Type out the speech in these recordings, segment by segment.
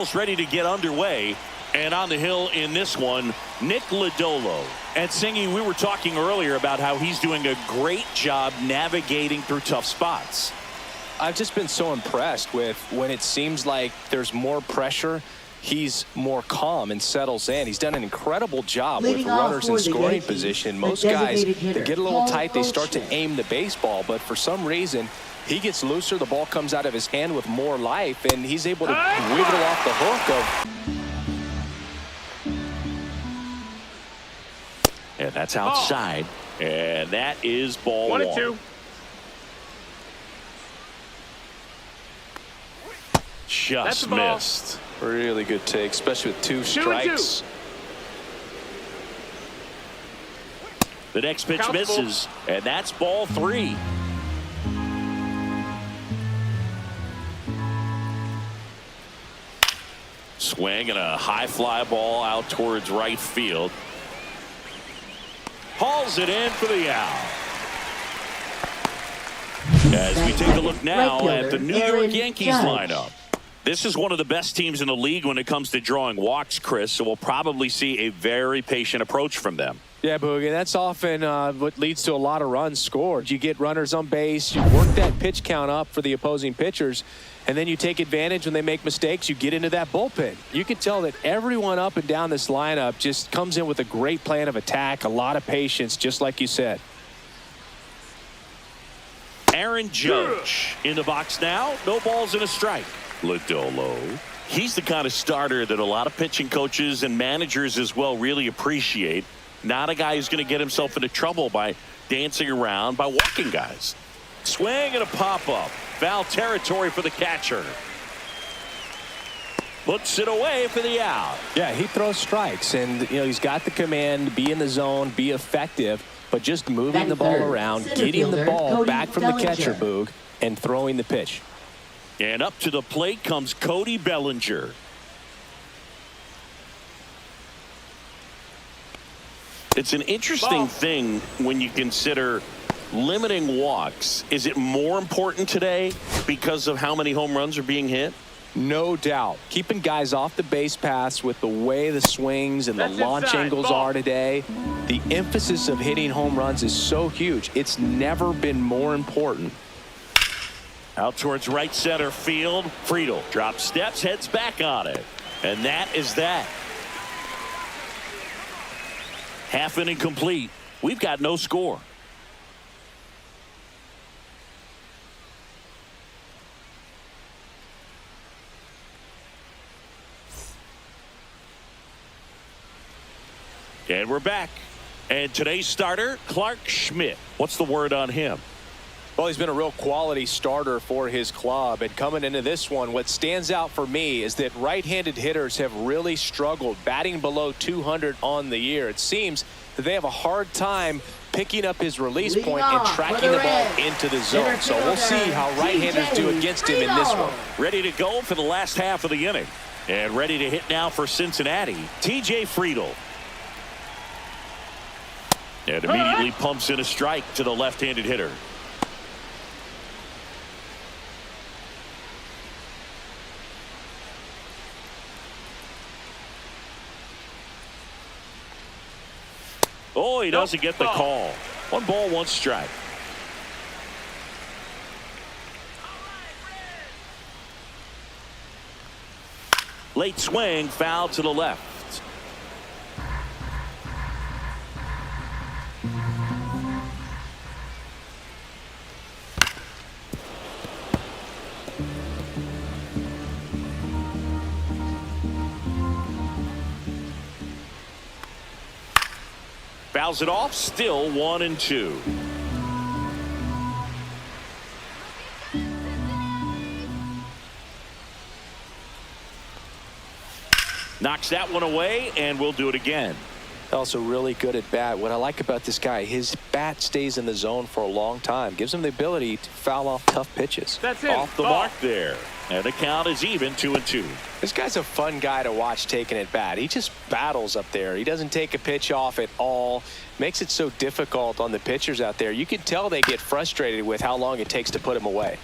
Ready to get underway, and on the hill in this one, Nick Lodolo. And Singy, we were talking earlier about how he's doing a great job navigating through tough spots. I've just been so impressed with when it seems like there's more pressure, he's more calm and settles in. He's done an incredible job with runners in scoring position. Most guys, they get a little tight, they start to aim the baseball, but for some reason, he gets looser, the ball comes out of his hand with more life, and he's able to wiggle off the hook of. And that's outside, and that is ball 1. Just missed. Really good take, especially with 2 strikes. The next pitch misses, and that's ball 3. Swing and a high fly ball out towards right field. Hauls it in for the out. As we take a look now at the New York Yankees lineup. This is one of the best teams in the league when it comes to drawing walks, Chris, so we'll probably see a very patient approach from them. Yeah, Boogie, that's often what leads to a lot of runs scored. You get runners on base, you work that pitch count up for the opposing pitchers, and then you take advantage when they make mistakes. You get into that bullpen. You can tell that everyone up and down this lineup just comes in with a great plan of attack, a lot of patience, just like you said. Aaron Judge in the box now. No balls and a strike. Lodolo. He's the kind of starter that a lot of pitching coaches and managers as well really appreciate. Not a guy who's going to get himself into trouble by dancing around, by walking guys. Swing and a pop-up. Foul territory for the catcher. Puts it away for the out. Yeah, he throws strikes, and he's got the command, be in the zone, be effective, but just moving the ball around, getting the ball back from the catcher, Boog, and throwing the pitch. And up to the plate comes Cody Bellinger. It's an interesting thing when you consider limiting walks. Is it more important today because of how many home runs are being hit? No doubt. Keeping guys off the base paths with the way the swings and the launch angles are today, the emphasis of hitting home runs is so huge. It's never been more important. Out towards right center field. Friedel drops steps, heads back on it. And that is that. Half inning complete. We've got no score. And we're back. And today's starter, Clark Schmidt. What's the word on him? Well, he's been a real quality starter for his club, and coming into this one, what stands out for me is that right-handed hitters have really struggled batting below 200 on the year. It seems that they have a hard time picking up his release point and tracking the ball into the zone. So we'll see how right-handers do against him in this one. Ready to go for the last half of the inning. And ready to hit now for Cincinnati, TJ Friedel. And immediately pumps in a strike to the left-handed hitter. Oh, he doesn't get the call. 1 ball, 1 strike. Late swing, foul to the left. Fouls it off, still 1-2. Knocks that one away, and we'll do it again. Also really good at bat. What I like about this guy, his bat stays in the zone for a long time. Gives him the ability to foul off tough pitches. That's it. Off the mark there. And the count is even, 2-2. This guy's a fun guy to watch taking at bat. He just battles up there. He doesn't take a pitch off at all. Makes it so difficult on the pitchers out there. You can tell they get frustrated with how long it takes to put him away.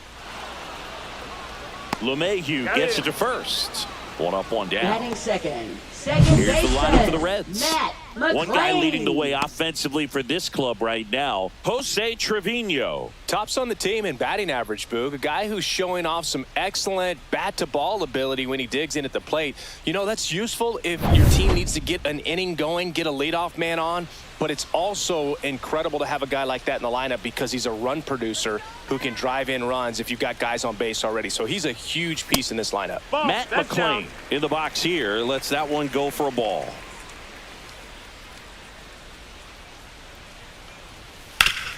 LeMahieu gets it to first. One up, one down. Batting second. Here's the lineup for the Reds. Matt One guy leading the way offensively for this club right now, Jose Trevino. Tops on the team in batting average, Boog. A guy who's showing off some excellent bat-to-ball ability when he digs in at the plate. You know, that's useful if your team needs to get an inning going, get a leadoff man on. But it's also incredible to have a guy like that in the lineup because he's a run producer who can drive in runs if you've got guys on base already. So he's a huge piece in this lineup. Matt McClain in the box here lets that one go for a ball.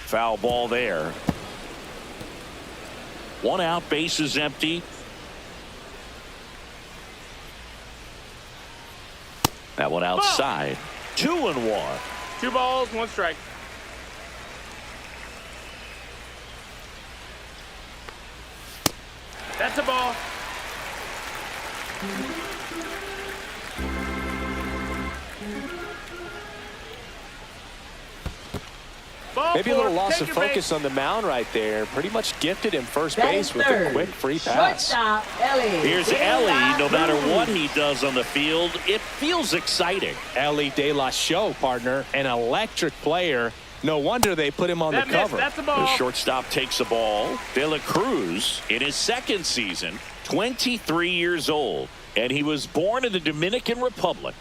Foul ball there. One out, base is empty. That one outside. 2-1. 2 balls, 1 strike. That's a ball. Maybe a little loss of focus on the mound right there. Pretty much gifted him first base with a quick free pass. Here's Ellie. No matter what he does on the field, it feels exciting. Ellie De La Show, partner, an electric player. No wonder they put him on the cover. That's a ball. The shortstop takes the ball. De La Cruz in his second season, 23 years old, and he was born in the Dominican Republic.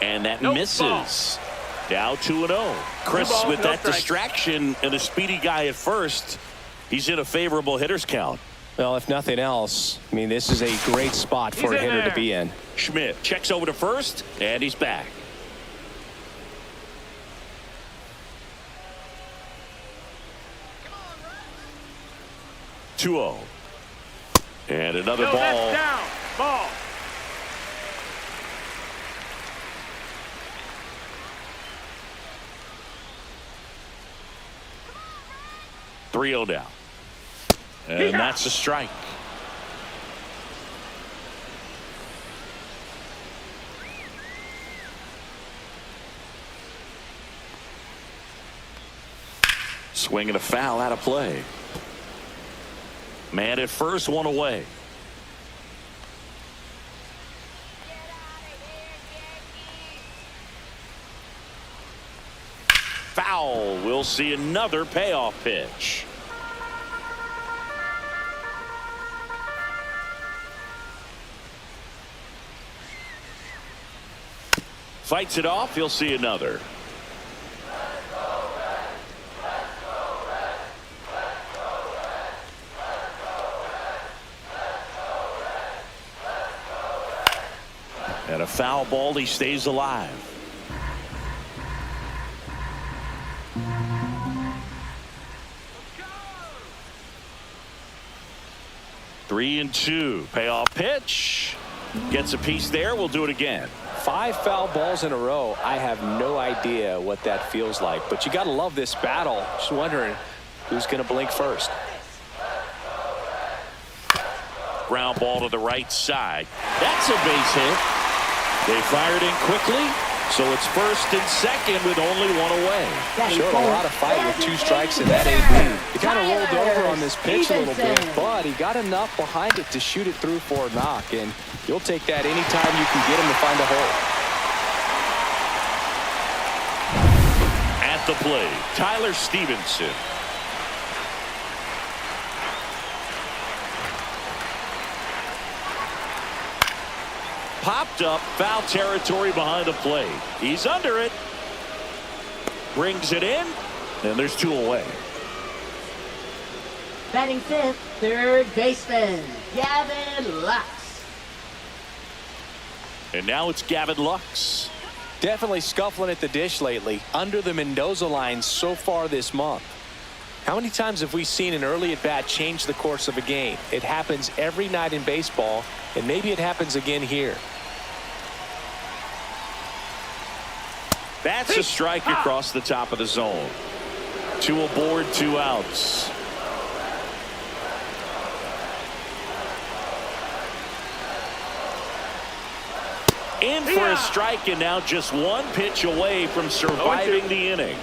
And that misses. Down 2-0. Chris, with that distraction and a speedy guy at first, he's in a favorable hitter's count. Well, if nothing else, I mean, this is a great spot for a hitter to be in. Schmidt checks over to first, and he's back. (2-0). And another ball. That's down. Ball. (3-0) down. And that's a strike. Swing and a foul out of play. Man at first, one away. Foul. We'll see another payoff pitch. Fights it off. He'll see another. And a foul ball. He stays alive. Three and two. Payoff pitch. Gets a piece there. We'll do it again. 5 foul balls in a row. I have no idea what that feels like, but you got to love this battle. Just wondering who's going to blink first. Ground ball to the right side. That's a base hit. They fired in quickly, so it's first and second with only one away. Showed a lot of fight with 2 strikes in that 8th. He kind of rolled over on this pitch a little bit, but he got enough behind it to shoot it through for a knock, and you'll take that anytime you can get him to find a hole. At the plate, Tyler Stevenson. Popped up, foul territory behind the plate. He's under it. Brings it in, and there's 2 away. Batting fifth, third baseman, Gavin Lux. And now it's Gavin Lux. Definitely scuffling at the dish lately. Under the Mendoza line so far this month. How many times have we seen an early at bat change the course of a game? It happens every night in baseball, and maybe it happens again here. That's a strike across the top of the zone. 2 aboard, 2 outs. In for a strike, and now just one pitch away from surviving the inning.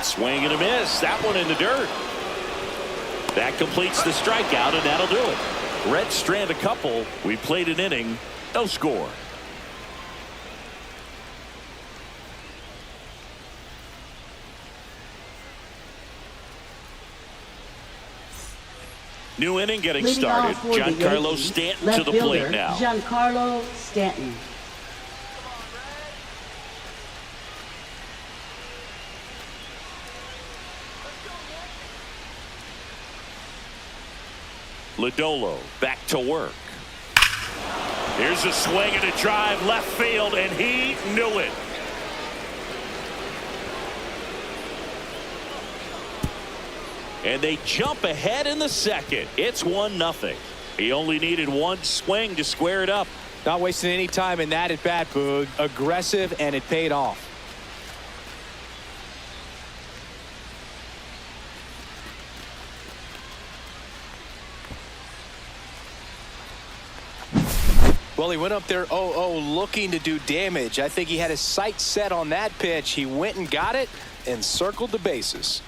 Swing and a miss. That one in the dirt. That completes the strikeout, and that'll do it. Reds strand a couple. We played an inning. No score. New inning getting started. Giancarlo Stanton to the plate now. Giancarlo Stanton. Lodolo back to work. Here's a swing and a drive left field, and he knew it. And they jump ahead in the second. It's 1-0. He only needed one swing to square it up. Not wasting any time in that at bat, Boog. Aggressive, and it paid off. Well, he went up there 0-0 looking to do damage. I think he had his sights set on that pitch. He went and got it and circled the bases.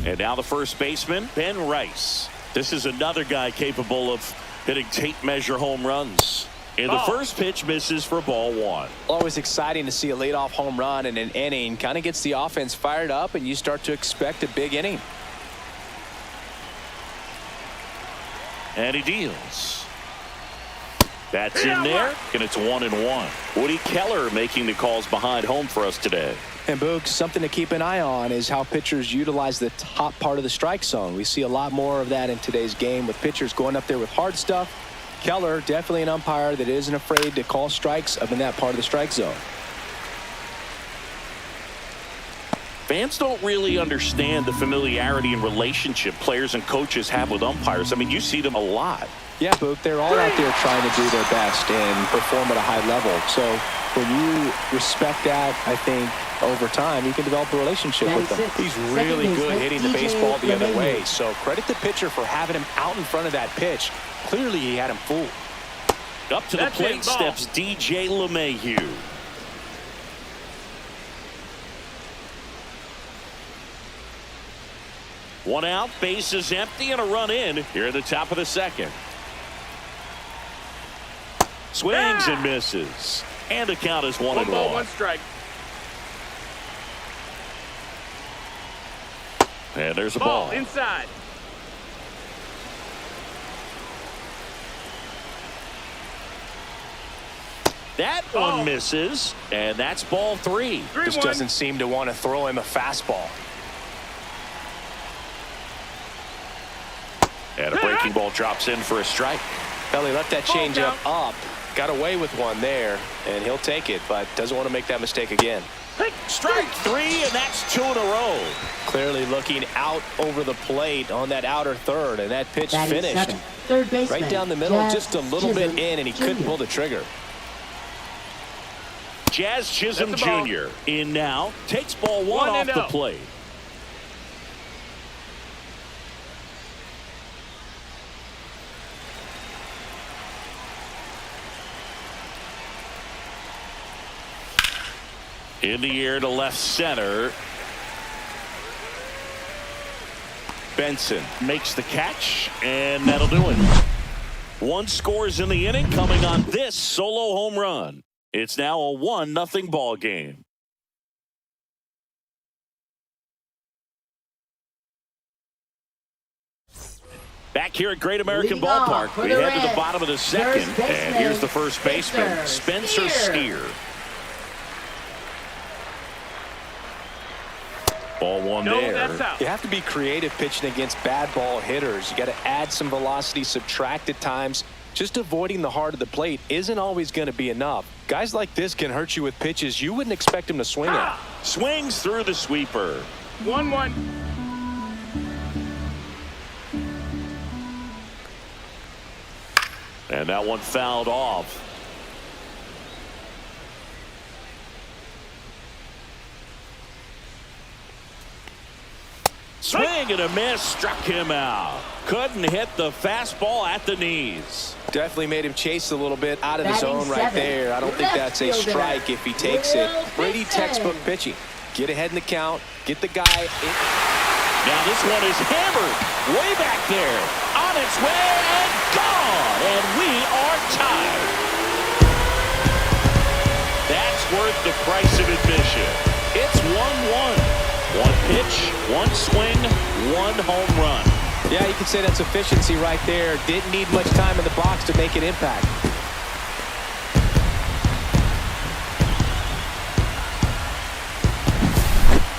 And now the first baseman, Ben Rice. This is another guy capable of hitting tape measure home runs. And the first pitch misses for ball one. Always exciting to see a leadoff home run in an inning. Kind of gets the offense fired up, and you start to expect a big inning. And he deals. That's in there, and it's 1-1. Woody Keller making the calls behind home for us today. And Boog, something to keep an eye on is how pitchers utilize the top part of the strike zone. We see a lot more of that in today's game with pitchers going up there with hard stuff. Keller, definitely an umpire that isn't afraid to call strikes up in that part of the strike zone. Fans don't really understand the familiarity and relationship players and coaches have with umpires. I mean, you see them a lot. Yeah, Boog, they're all out there trying to do their best and perform at a high level. So when you respect that, I think over time you can develop a relationship with them. He's really good hitting the baseball the other way. So credit the pitcher for having him out in front of that pitch. Clearly he had him fooled. Up to the plate steps DJ LeMahieu. One out, bases empty, and a run in here at the top of the second. Swings and misses. And the count is 1-1. 1 ball, 1 strike. And there's a ball. Inside. That one misses, and that's ball 3. Just doesn't seem to want to throw him a fastball. And a breaking ball drops in for a strike. Well, he left that changeup up. Got away with one there, and he'll take it, but doesn't want to make that mistake again. Strike 3, and that's 2 in a row. Clearly looking out over the plate on that outer third, and that pitch finished. Third baseman, right down the middle, just a little bit in, and he couldn't pull the trigger. Jazz Chisholm Jr. in now. Takes ball 1 off the plate. In the air to left center. Benson makes the catch, and that'll do it. 1 scores in the inning coming on this solo home run. It's now a 1-0 ball game. Back here at Great American Ballpark, we head to the bottom of the second, and here's the first baseman, Spencer Steer. Ball 1 there. That's out. You have to be creative pitching against bad ball hitters. You got to add some velocity, subtract at times. Just avoiding the heart of the plate isn't always going to be enough. Guys like this can hurt you with pitches you wouldn't expect him to swing at. Swings through the sweeper. 1-1. And that one fouled off. Swing and a miss, struck him out. Couldn't hit the fastball at the knees. Definitely made him chase a little bit out of his Batting zone right seven. there. I don't think that's a strike if he takes it. Brady Dixon. textbook pitching. Get ahead in the count. Get the guy in. Now this one is hammered way back there. On its way and gone. And we are tied. That's worth the price of admission. It's 1-1. One pitch, one swing, one home run. Yeah, you could say that's efficiency right there. Didn't need much time in the box to make an impact.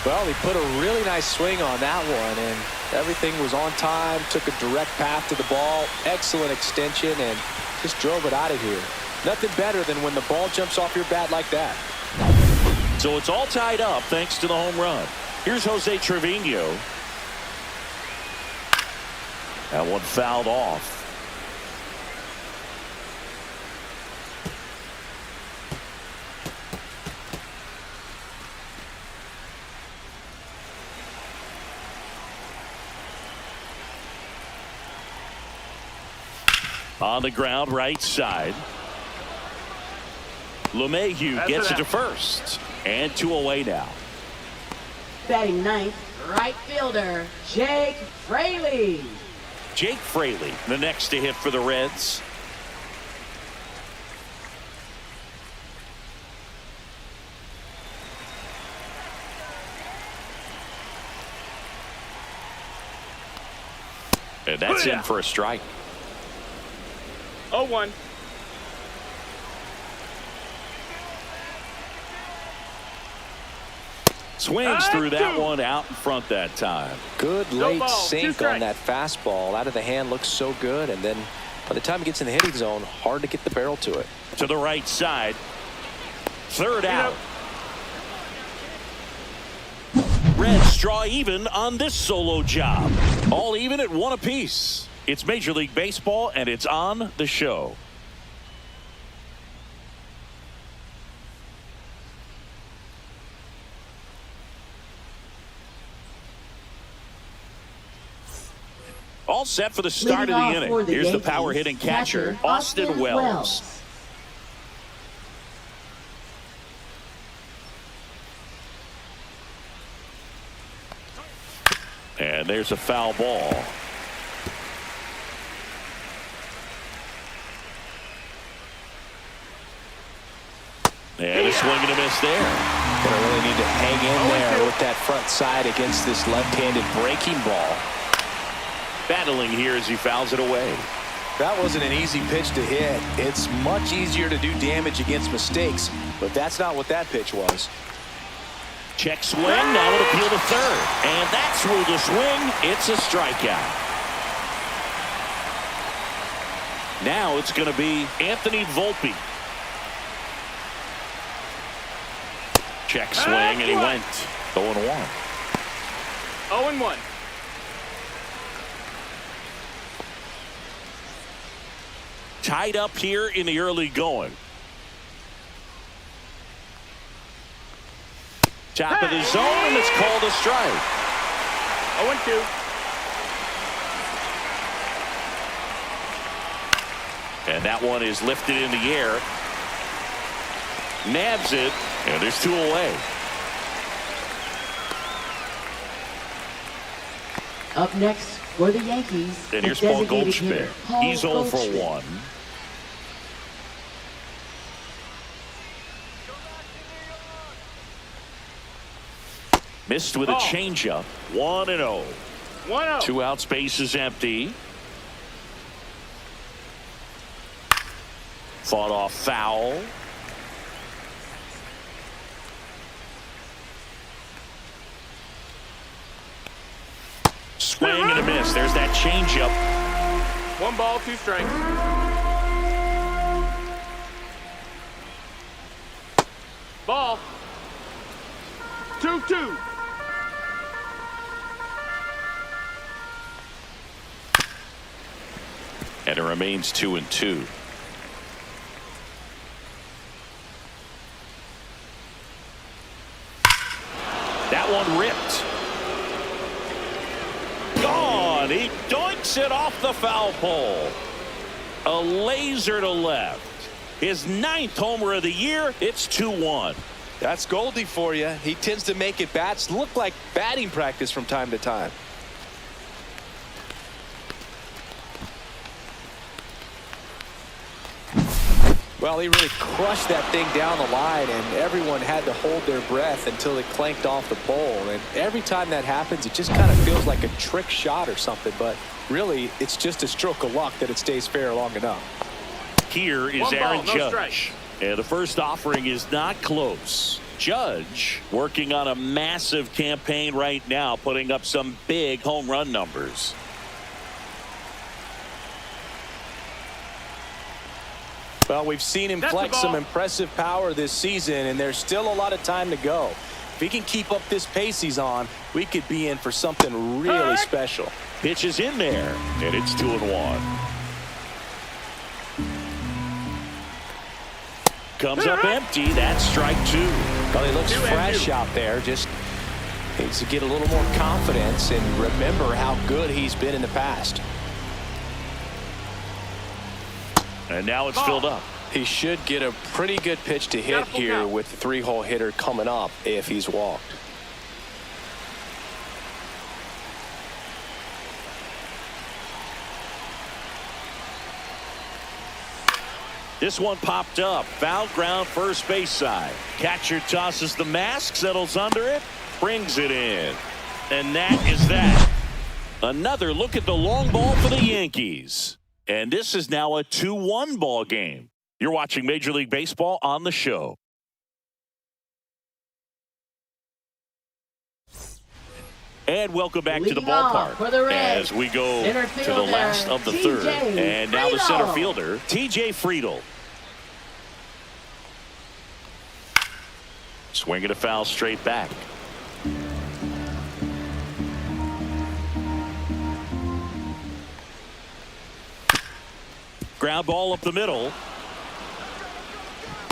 Well, he put a really nice swing on that one, and everything was on time. Took a direct path to the ball. Excellent extension, and just drove it out of here. Nothing better than when the ball jumps off your bat like that. So it's all tied up thanks to the home run. Here's Jose Trevino. That one fouled off. On the ground, right side. LeMahieu gets it to first. And 2 away now. Batting ninth, right fielder, Jake Fraley. Jake Fraley, the next to hit for the Reds. And that's in for a strike. 0-1. Swings through that one out in front that time. Good No late ball, 2 sink on strikes. that fastball. Out of the hand, looks so good, and then by the time it gets in the hitting zone, hard to get the barrel to it. To the right side. Third out. Reds draw even on this solo job. All even at 1 apiece. It's Major League Baseball, and it's on the show. All set for the start of the inning. Here's the power hitting catcher, Austin Wells. And there's a foul ball. And a swing and a miss there. Gonna really need to hang in there with that front side against this left-handed breaking ball. Battling here as he fouls it away. That wasn't an easy pitch to hit. It's much easier to do damage against mistakes, but that's not what that pitch was. Check swing, now an appeal to third. And that's through the swing. It's a strikeout. Now it's going to be Anthony Volpe. Check swing, and he went 0-1. 0-1. Tied up here in the early going. Top of the zone, and it's called a strike. 0-2. And that one is lifted in the air. Nabs it, and there's 2 away. Up next for the Yankees. And here's the Paul designated Goldschmidt. hitter, Paul He's 0 for Goldschmidt. 1. Missed with a changeup. 1-0. 1-0. 2 outs, base is empty. Fought off foul. Swing and a miss. There's that changeup. 1 ball, 2 strikes. Ball. 2-2. And it remains 2-2. That one ripped. Gone. He doinks it off the foul pole. A laser to left. His 9th homer of the year. It's 2-1. That's Goldie for you. He tends to make at bats look like batting practice from time to time. Well, he really crushed that thing down the line, and everyone had to hold their breath until it clanked off the pole. And every time that happens, it just kind of feels like a trick shot or something. But really, it's just a stroke of luck that it stays fair long enough. Here is Aaron Judge. And the first offering is not close. Judge working on a massive campaign right now, putting up some big home run numbers. Well, we've seen him flex some impressive power this season, and there's still a lot of time to go. If he can keep up this pace he's on, we could be in for something really special. Pitch is in there, and it's 2-1. Comes up empty. That's strike 2. Well, he looks fresh out there. Just needs to get a little more confidence and remember how good he's been in the past. And now it's filled up. He should get a pretty good pitch to hit here with the 3-hole hitter coming up if he's walked. This one popped up. Foul ground, first base side. Catcher tosses the mask, settles under it, brings it in. And that is that. Another look at the long ball for the Yankees. And this is now a 2-1 ball game. You're watching Major League Baseball on the show. And welcome back to the ballpark as we go to the last of the third. And now the center fielder, TJ Friedl. Swinging a foul straight back. Ground ball up the middle.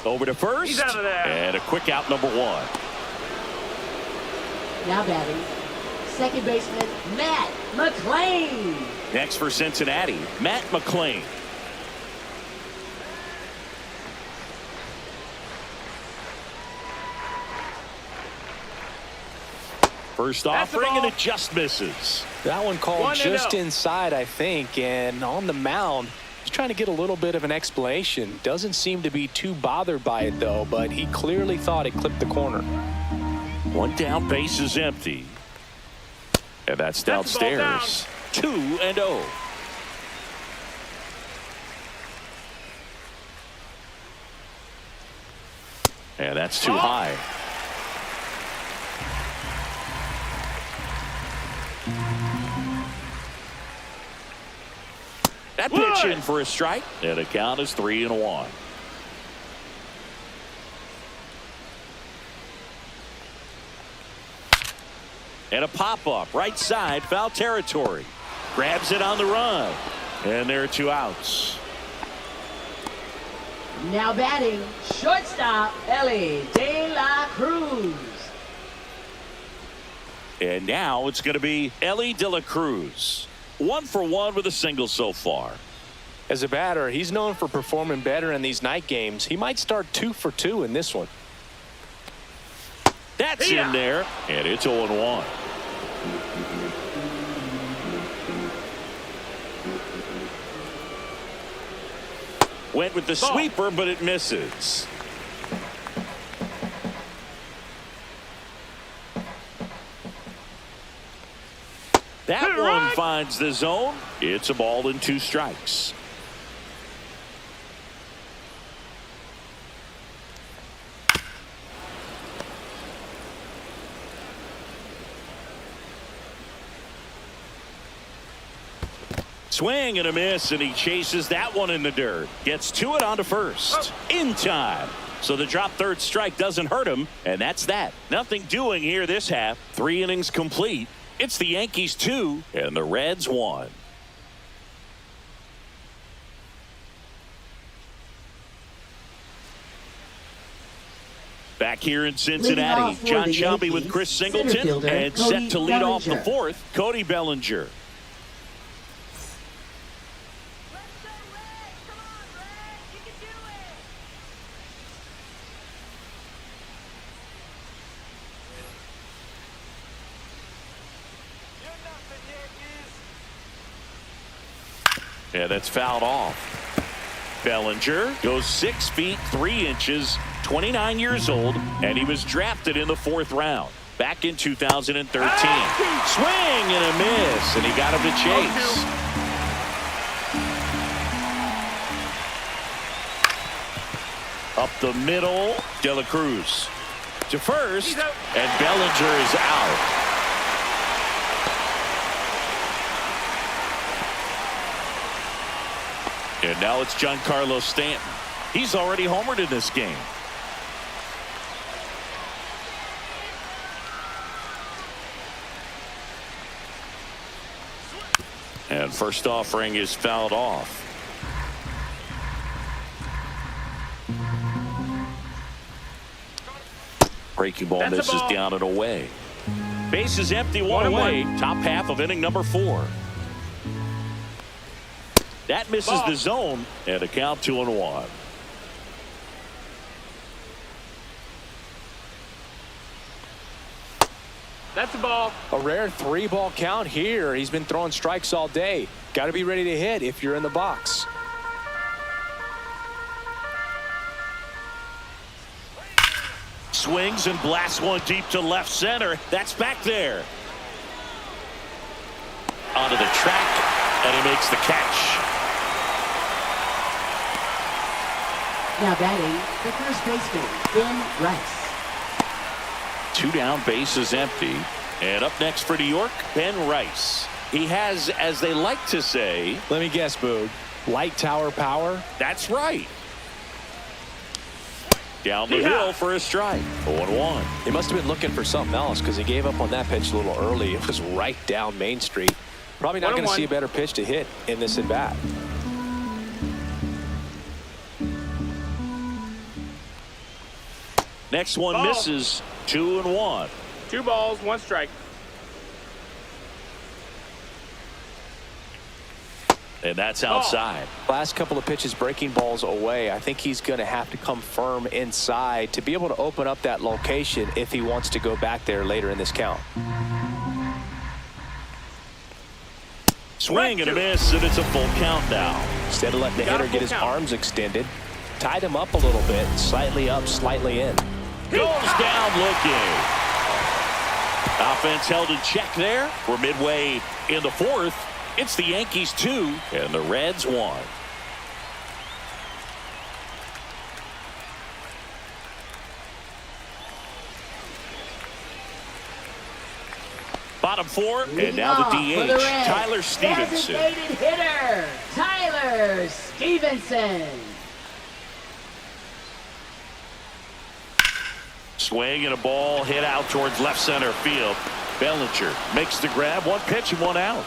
Over to first. He's out of there. And a quick out, number 1. Now batting, second baseman Matt McLain. Next for Cincinnati, Matt McLain. First offering, and it just misses. That one called just inside, I think, and on the mound, he's trying to get a little bit of an explanation. Doesn't seem to be too bothered by it, though, but he clearly thought it clipped the corner. One down, base is empty. And that's downstairs. 2-0. And that's too high. That pitch in for a strike, and the count is 3-1. And a pop-up, right side, foul territory. Grabs it on the run. And there are 2 outs. Now batting, shortstop Ellie De La Cruz. And now it's going to be Ellie De La Cruz. 1 for 1 with a single so far. As a batter, he's known for performing better in these night games. He might start 2 for 2 in this one. That's in there, and it's 0-1. Went with the sweeper, but it misses. That one finds the zone. It's a ball and 2 strikes. Swing and a miss, and he chases that one in the dirt. Gets to it onto first. In time. So the drop third strike doesn't hurt him, and that's that. Nothing doing here this half. 3 innings complete. It's the Yankees 2 and the Reds 1. Back here in Cincinnati, John Shelby with Chris Singleton, and set to lead off the fourth, Cody Bellinger. Yeah, that's fouled off. Bellinger goes 6 feet 3 inches, 29 years old, and he was drafted in the 4th round back in 2013. Swing and a miss, and he got him to chase. Up the middle, De La Cruz to first, and Bellinger is out. And now it's Giancarlo Stanton. He's already homered in this game. And first offering is fouled off. Breaking ball misses down and away. Base is empty, one away. Top half of inning number 4. That misses the zone, and a count 2-1. That's a ball. A rare 3-ball count here. He's been throwing strikes all day. Got to be ready to hit if you're in the box. Swings and blasts one deep to left center. That's back there. Onto the track, and he makes the catch. Now batting, the first baseman, Ben Rice. 2 down, base is empty. And up next for New York, Ben Rice. He has, as they like to say... Let me guess, Boog. Light tower power? That's right. Down the hill for a strike. 0-1. He must have been looking for something else because he gave up on that pitch a little early. It was right down Main Street. Probably not going to see a better pitch to hit in this at bat. Next one misses. 2-1. 2 balls, 1 strike. And that's outside. Last couple of pitches breaking balls away. I think he's going to have to come firm inside to be able to open up that location if he wants to go back there later in this count. Swing and a miss, and it's a full count now. Instead of letting the hitter get his arms extended, tied him up a little bit, slightly up, slightly in. Goes down looking. Offense held in check there. We're midway in the 4th. It's the Yankees 2 and the Reds 1. Bottom 4, and now the DH, Tyler Stevenson. Designated hitter, Tyler Stevenson. Swing and a ball hit out towards left center field. Bellinger makes the grab. 1 pitch and 1 out.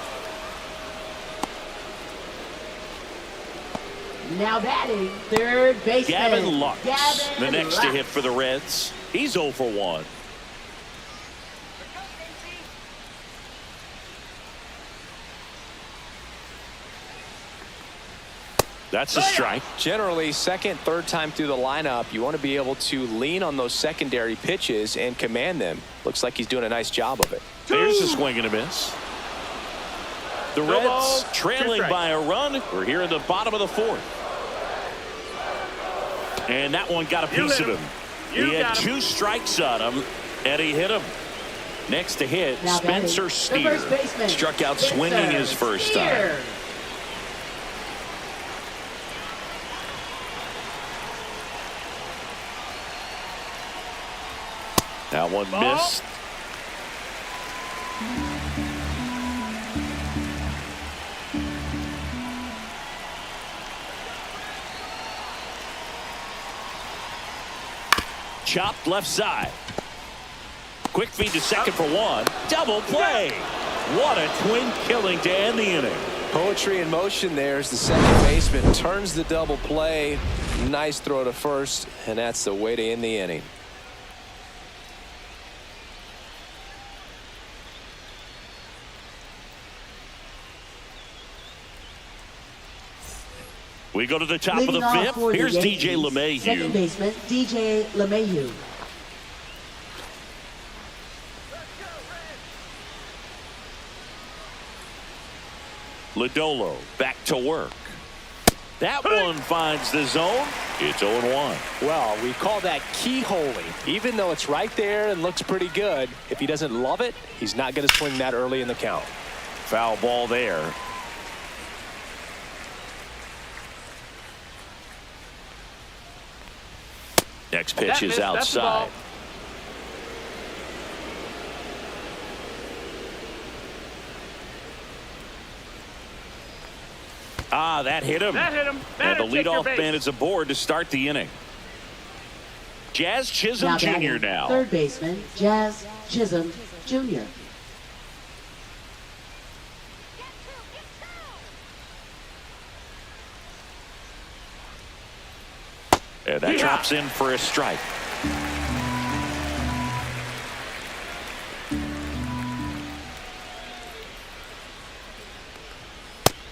Now batting, third baseman, Gavin Lux, the next to Lux. hit for the Reds. He's 0 for 1. That's a strike. Generally, second, third time through the lineup, you want to be able to lean on those secondary pitches and command them. Looks like he's doing a nice job of it. There's a swing and a miss. The No Reds balls, 2 trailing strikes. by a run. We're here in the bottom of the 4th. And that one got a piece of him. He had 2 strikes on him, and he hit him. Next to hit, Now Spencer batting, Steer. the first baseman, Struck out Spencer swinging his first time. Steer. That one missed. Chopped left side. Quick feed to second for 1. Double play. What a twin killing to end the inning. Poetry in motion there as the second baseman turns the double play. Nice throw to first, and that's the way to end the inning. We go to the top of Leading the off fifth. for the Here's Yankees, DJ LeMahieu. Second baseman, DJ LeMahieu. Lodolo back to work. That one finds the zone. It's 0-1. Well, we call that keyholing. Even though it's right there and looks pretty good, if he doesn't love it, he's not going to swing that early in the count. Foul ball there. Next pitch is outside. Ah, that hit him. That hit him. And the Take your leadoff base. man is aboard to start the inning. Jazz Chisholm Jr. batting, now. Third baseman, Jazz Chisholm Jr. And that drops in for a strike.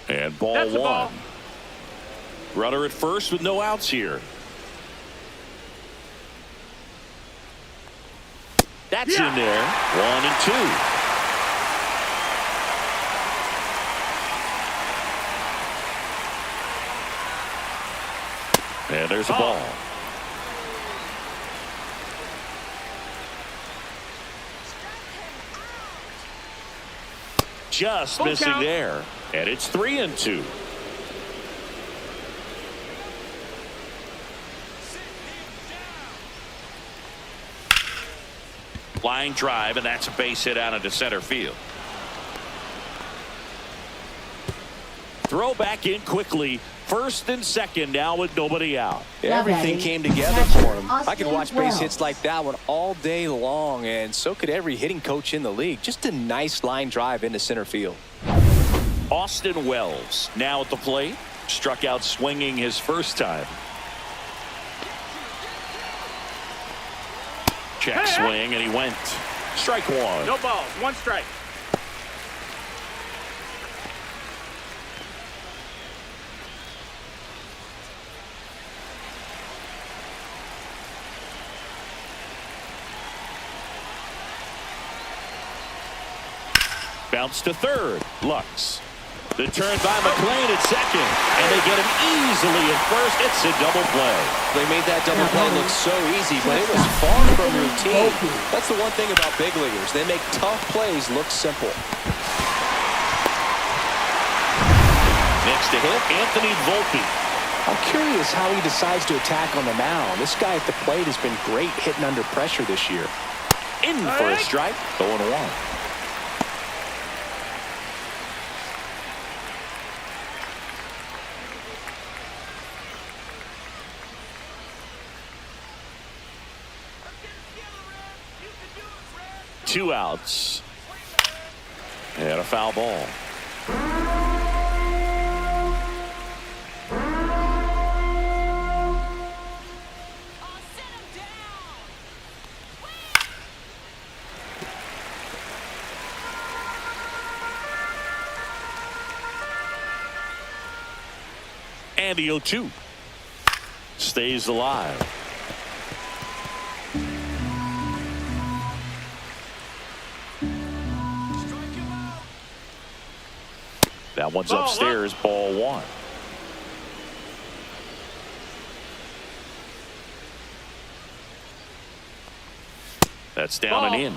And ball That's a one. ball. Runner at first with no outs here. That's in there. 1-2. And there's a ball. Just Full missing count. there. And it's 3-2. Line drive, and that's a base hit out into center field. Throw back in quickly. First and second now with nobody out. Everything came together for him. I could watch base hits like that one all day long, and so could every hitting coach in the league. Just a nice line drive into center field. Austin Wells now at the plate. Struck out swinging his first time. Check swing, and he went. Strike one. No balls. One strike. Bounce to third. Lux. The turn by McLean at second. And they get him easily at first. It's a double play. They made that double play look so easy, but it was far from routine. That's the one thing about big leaguers. They make tough plays look simple. Next to hit, Anthony Volpe. I'm curious how he decides to attack on the mound. This guy at the plate has been great hitting under pressure this year. In for a strike. 0-1. Two outs. And a foul ball. And the 0-2 stays alive. That one's upstairs, ball one. That's down and in.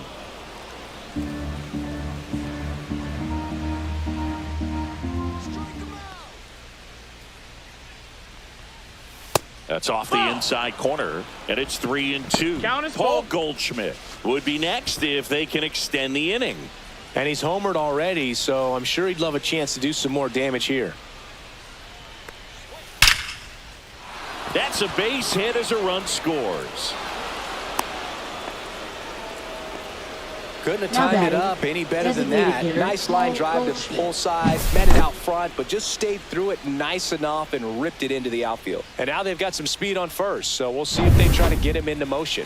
That's off the inside corner, and it's 3-2. Count is Paul full. Goldschmidt would be next if they can extend the inning. And he's homered already, so I'm sure he'd love a chance to do some more damage here. That's a base hit as a run scores. Couldn't have timed it up any better than that. Nice line drive to the pull side, met it out front, but just stayed through it nice enough and ripped it into the outfield. And now they've got some speed on first, so we'll see if they try to get him into motion.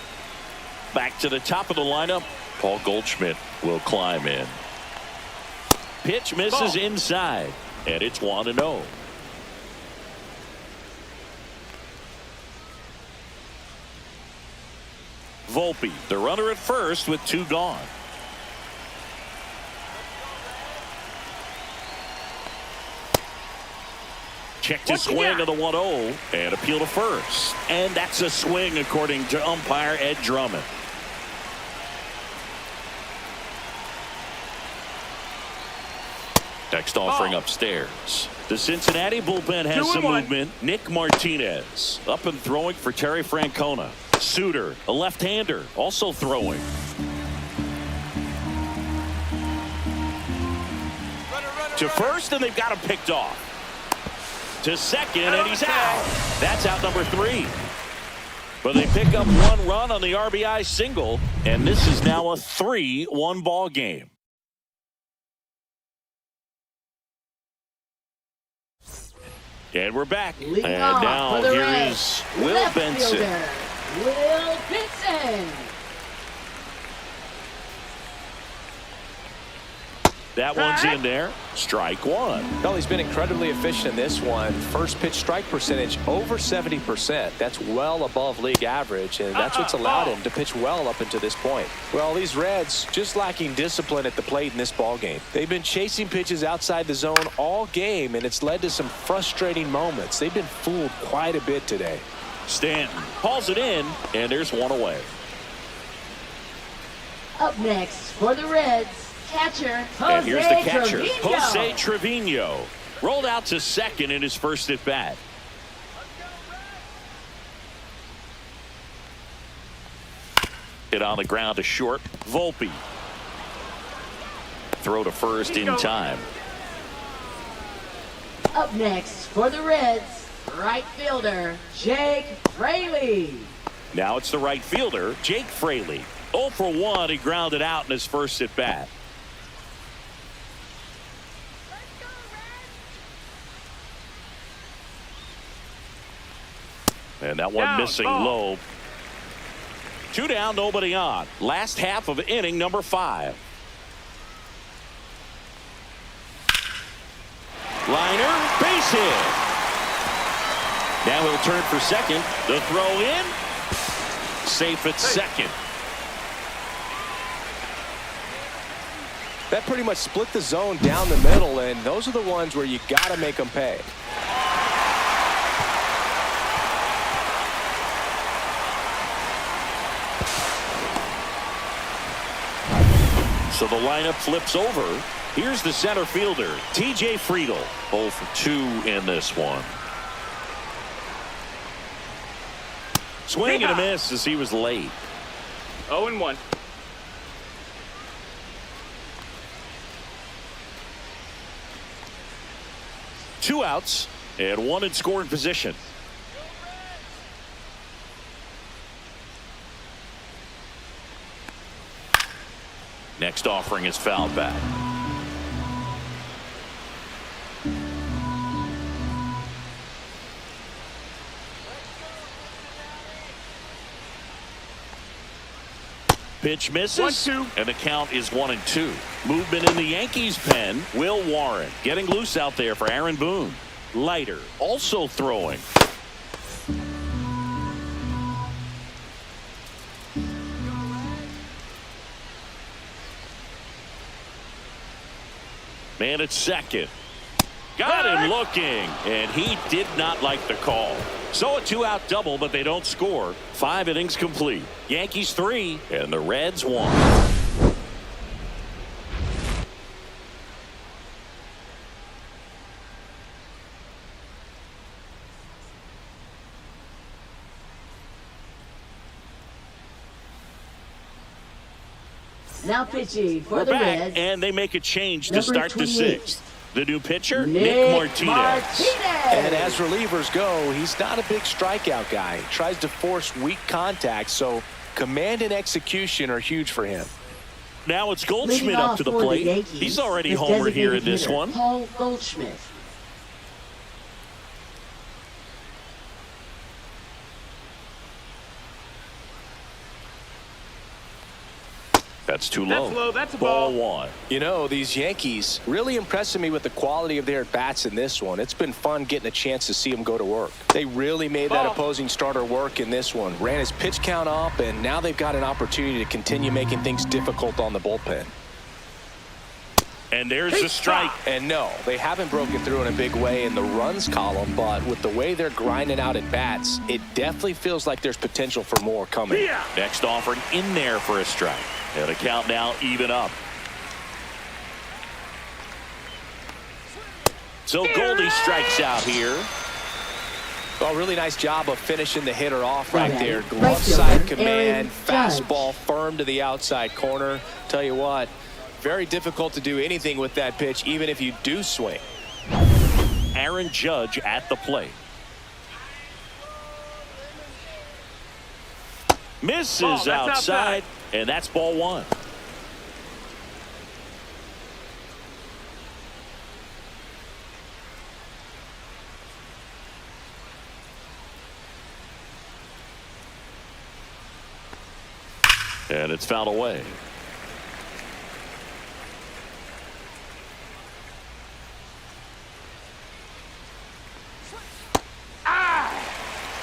Back to the top of the lineup. Paul Goldschmidt will climb in. Pitch misses inside, and it's 1-0. Volpe, the runner at first with 2 gone. Checked his swing of the 1-0 and appeal to first. And that's a swing according to umpire Ed Drummond. Next offering upstairs. The Cincinnati bullpen has some movement. Nick Martinez up and throwing for Terry Francona. Suter, a left-hander, also throwing. To first, and they've got him picked off. To second, and he's out. That's out number 3. But they pick up 1 run on the RBI single, and this is now a 3-1 ball game. And we're back. Leading and off now for the here Reds, is Will left Benson. fielder, Will Benson. That one's in there. Strike 1. Well, he's been incredibly efficient in this one. First pitch strike percentage over 70%. That's well above league average, and that's what's allowed him to pitch well up until this point. Well, these Reds just lacking discipline at the plate in this ball game. They've been chasing pitches outside the zone all game, and it's led to some frustrating moments. They've been fooled quite a bit today. Stanton hauls it in, and there's 1 away. Up next for the Reds, catcher And here's the Jose catcher, Trevino. Jose Trevino. Rolled out to second in his first at bat. Hit on the ground to short. Volpe. Throw to first in time. Up next for the Reds, right fielder Jake Fraley. Now it's the right fielder, Jake Fraley. 0 for 1. He grounded out in his first at bat. And that one missing low. 2 down, nobody on. Last half of inning number 5. Liner, base hit. Now he'll turn for second. The throw in. Safe at second. That pretty much split the zone down the middle, and those are the ones where you got to make them pay. So the lineup flips over. Here's the center fielder, T.J. Friedel. 0 for 2 in this one. Swing and a miss as he was late. 0-1. Two outs and 1 in scoring position. Next offering is fouled back. Pitch misses, 1-2. and the count is 1-2. Movement in the Yankees pen. Will Warren getting loose out there for Aaron Boone. Leiter also throwing. Man at second. Got him looking, and he did not like the call. So a 2-out double, but they don't score. 5 innings complete. Yankees 3 and the Reds 1. Now pitching for We're the back, Reds, and they make a change to number start the 28. 6th. The new pitcher, Nick Martinez. And as relievers go, he's not a big strikeout guy. He tries to force weak contact, so command and execution are huge for him. Now it's Leading Goldschmidt up off to the for plate. Yankees, He's already his homered here in designated this hitter, one. Paul Goldschmidt. That's too low. That's low. That's a Ball ball. 1. You know, these Yankees really impressing me with the quality of their bats in this one. It's been fun getting a chance to see them go to work. They really made that opposing starter work in this one. Ran his pitch count up, and now they've got an opportunity to continue making things difficult on the bullpen. And there's the strike. And no, they haven't broken through in a big way in the runs column, but with the way they're grinding out at bats, it definitely feels like there's potential for more coming. Yeah. Next offering in there for a strike. And the count now even up. So Goldie strikes out here. Well, really nice job of finishing the hitter off right there. Right Glove fielder, side command, Aaron Judge. fastball firm to the outside corner. Tell you what, very difficult to do anything with that pitch, even if you do swing. Aaron Judge at the plate. Misses Ball, that's outside, and that's ball 1. And it's fouled away.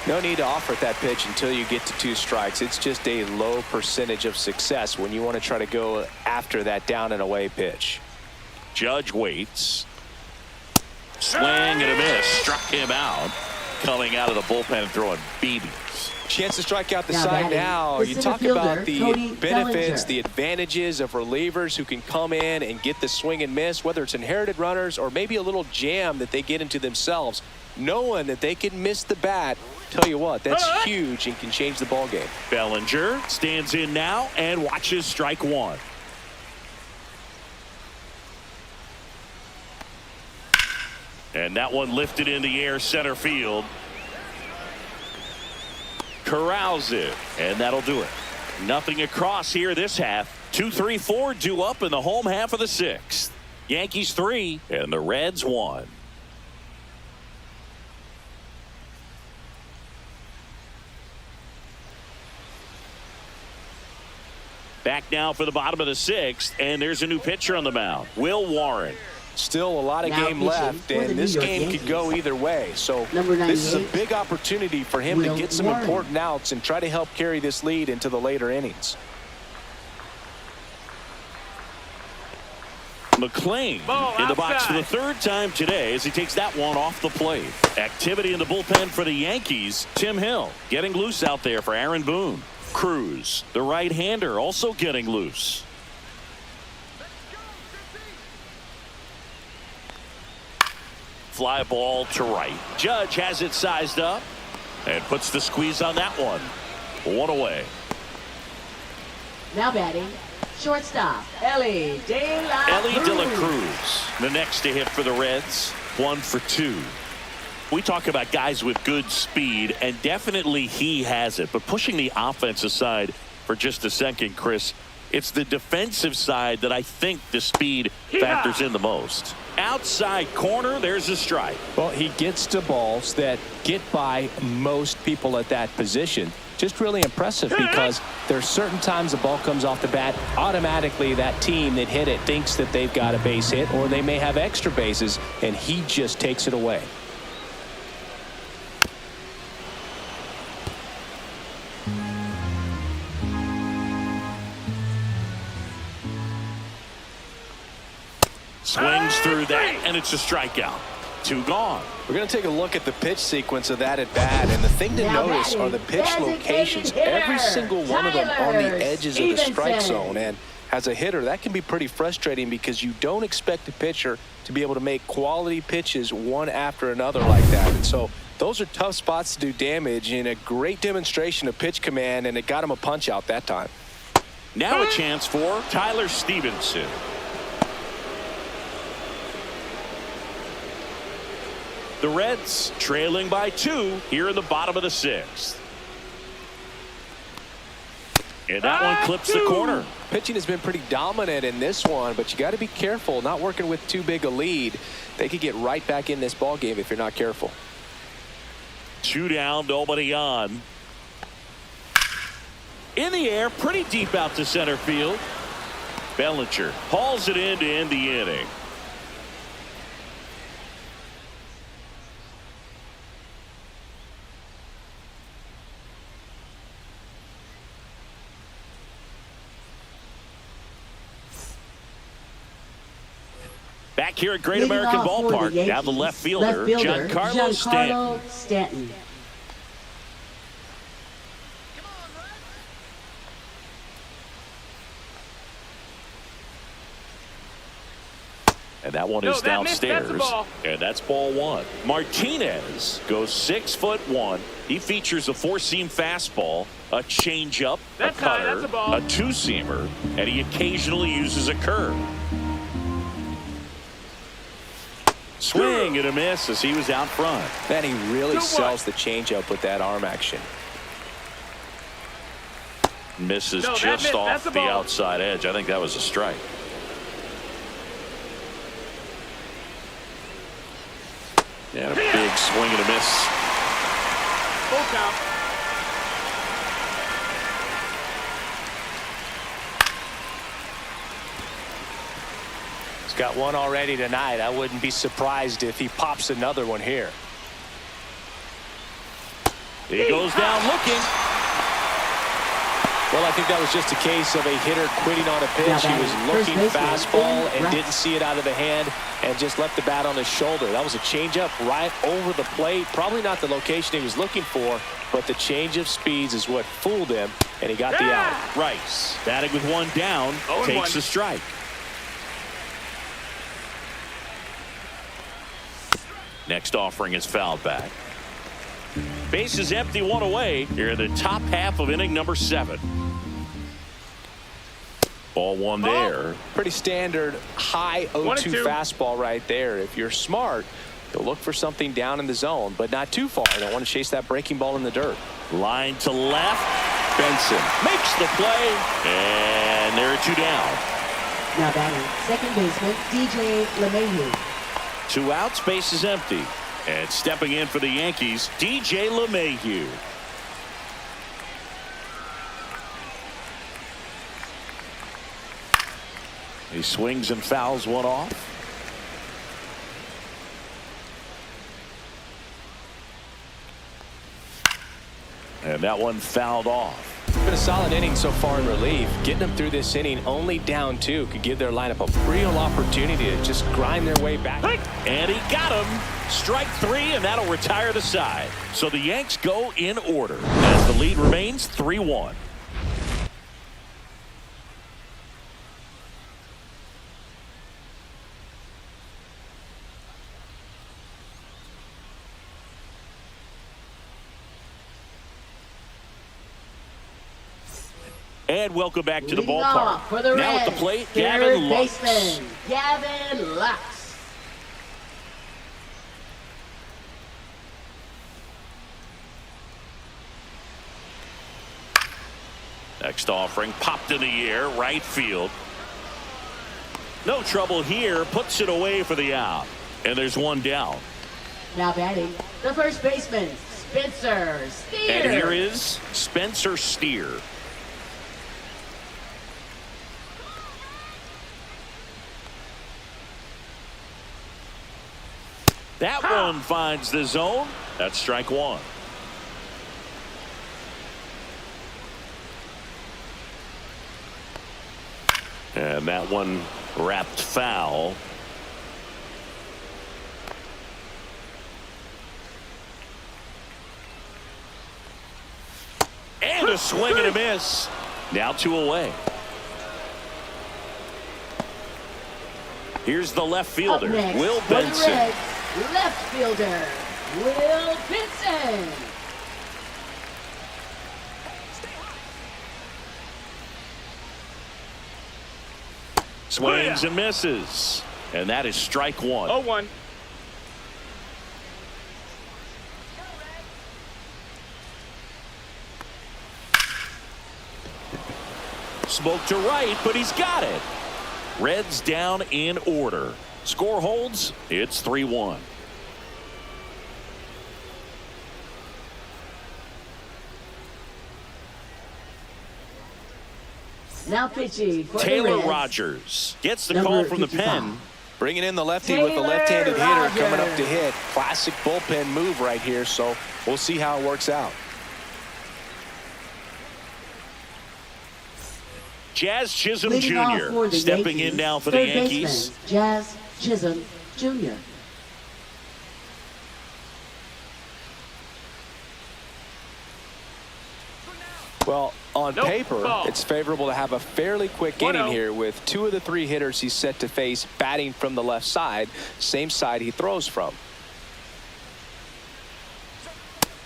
No need to offer that pitch until you get to 2 strikes. It's just a low percentage of success when you want to try to go after that down and away pitch. Judge waits. Swing and a miss. Struck him out. Coming out of the bullpen and throwing BBs. Chance to strike out the Now side batting, now. the You center talk about fielder, the Cody benefits, Bellinger. the advantages of relievers who can come in and get the swing and miss, whether it's inherited runners or maybe a little jam that they get into themselves. Knowing that they can miss the bat, tell you what, that's huge and can change the ball game. Bellinger stands in now and watches strike 1. And that one lifted in the air center field. Corrals it, and that'll do it. Nothing across here this half. 2-3-4 due up in the home half of the 6th. Yankees 3 and the Reds 1. Back now for the bottom of the 6th, and there's a new pitcher on the mound, Will Warren. Still a lot of Now game pitching left, for the and New this York game could go Yankees. either way. So Number this is a 98, big opportunity for him to Will get some Warren. important outs and try to help carry this lead into the later innings. McLean Ball in the box for the outside. 3rd time today as he takes that one off the plate. Activity in the bullpen for the Yankees. Tim Hill getting loose out there for Aaron Boone. Cruz, the right-hander, also getting loose. Fly ball to right. Judge has it sized up and puts the squeeze on that one. 1 away. Now batting, shortstop, Ellie De La Cruz, the next to hit for the Reds. 1 for 2. We talk about guys with good speed, and definitely he has it. But pushing the offense aside for just a second, Chris, it's the defensive side that I think the speed factors in the most. Outside corner, there's a strike. Well, he gets to balls that get by most people at that position. Just really impressive because there's certain times the ball comes off the bat, automatically that team that hit it thinks that they've got a base hit, or they may have extra bases, and he just takes it away. Swings through that, and it's a strikeout. 2 gone. We're going to take a look at the pitch sequence of that at bat, and the thing to Now notice batting, are the pitch designated locations, hitter, every single one of them on the Tyler edges of the strike Stevenson. zone. And as a hitter, that can be pretty frustrating because you don't expect a pitcher to be able to make quality pitches one after another like that. And so those are tough spots to do damage, and a great demonstration of pitch command, and it got him a punch out that time. Now a chance for Tyler Stevenson. The Reds trailing by 2 here in the bottom of the 6th. And that one clips the corner. Pitching has been pretty dominant in this one, but you got to be careful not working with too big a lead. They could get right back in this ball game if you're not careful. 2 down, nobody on. In the air, pretty deep out to center field. Bellinger hauls it in to end the inning. Back here at Great American Ballpark, now the left fielder, Giancarlo Stanton. And that one is downstairs. And that's ball one. Martinez goes 6'1". He features a four-seam fastball, a changeup, a cutter, a two-seamer, and he occasionally uses a curve. Swing and a miss as he was out front. Man, he really sells the changeup with that arm action. Misses just off the outside edge. I think that was a strike. And a big swing and a miss. Full count. He's got one already tonight. I wouldn't be surprised if he pops another one here. He goes down looking. Well, I think that was just a case of a hitter quitting on a pitch. He was looking fastball and didn't see it out of the hand and just left the bat on his shoulder. That was a changeup right over the plate. Probably not the location he was looking for, but the change of speeds is what fooled him, and he got the out. Rice, batting with one down, takes a strike. Next offering is fouled back. Base is empty, one away here in the top half of inning number 7. Ball one there. Pretty standard high 0-2 fastball right there. If you're smart, you'll look for something down in the zone, but not too far. You don't want to chase that breaking ball in the dirt. Line to left. Benson makes the play, and there are 2 down. Now batting second baseman DJ LeMahieu. 2 outs, base is empty. And stepping in for the Yankees, DJ LeMahieu. He swings and fouls one off. And that one fouled off. It's been a solid inning so far in relief. Getting them through this inning only down 2 could give their lineup a real opportunity to just grind their way back. And he got him. Strike 3, and that'll retire the side. So the Yanks go in order as the lead remains 3-1. And welcome back to the ballpark. For the now Reds, at the plate, third Gavin Lux. baseman, Gavin Lux. Next offering popped in the air, right field. No trouble here, puts it away for the out. And there's one down. Now batting the first baseman, Spencer Steer. And here is Spencer Steer. That one finds the zone. That's strike 1. And that one wrapped foul. And a swing and a miss. Now 2 away. Here's the left fielder, Up next, Will for the Benson. Reds, left fielder, Will Benson. Swings and misses. And that is strike 1. 0-1. Smoke to right, but he's got it. Reds down in order. Score holds. It's 3-1. Now pitching for Taylor the Reds, Rogers gets the number call from the 55. pen. Bringing in the lefty with the left-handed hitter coming up to hit. Classic bullpen move right here, so we'll see how it works out. Jazz Chisholm Leading off for Jr. the stepping Yankees, in now for the third Yankees. baseman, Jazz Chisholm Jr. Well, on Nope. paper, Ball. it's favorable to have a fairly quick inning 1-0. here with 2 of the 3 hitters he's set to face batting from the left side, same side he throws from.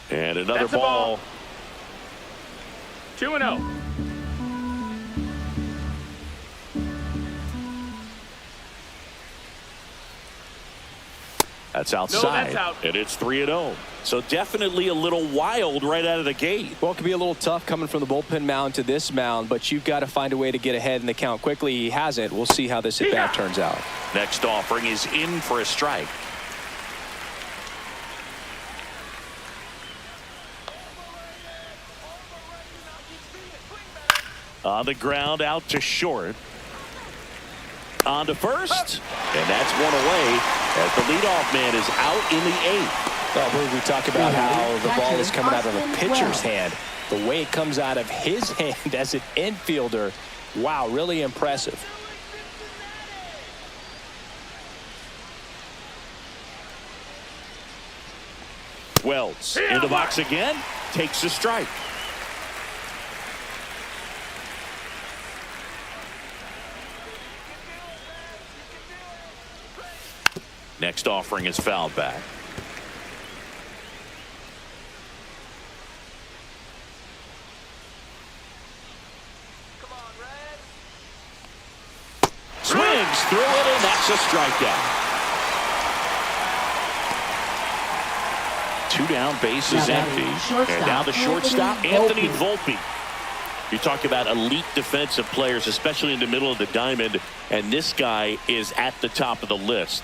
And another That's a ball. ball. 2-0. That's outside. that's out. And it's 3-0. So definitely a little wild right out of the gate. Well, it can be a little tough coming from the bullpen mound to this mound, but you've got to find a way to get ahead in the count quickly. He hasn't. We'll see how this at-bat turns out. Next offering is in for a strike. On the ground, out to short. On to first. And that's one away as the leadoff man is out in the 8th. Well, I believe we talk about how the ball is coming out of the pitcher's hand. The way it comes out of his hand as an infielder, wow, really impressive. Wells in the box again, takes a strike. Next offering is fouled back. Swings through it, and that's a strikeout. 2 down, base is empty. And now the shortstop, Anthony Volpe. You talk about elite defensive players, especially in the middle of the diamond, and this guy is at the top of the list.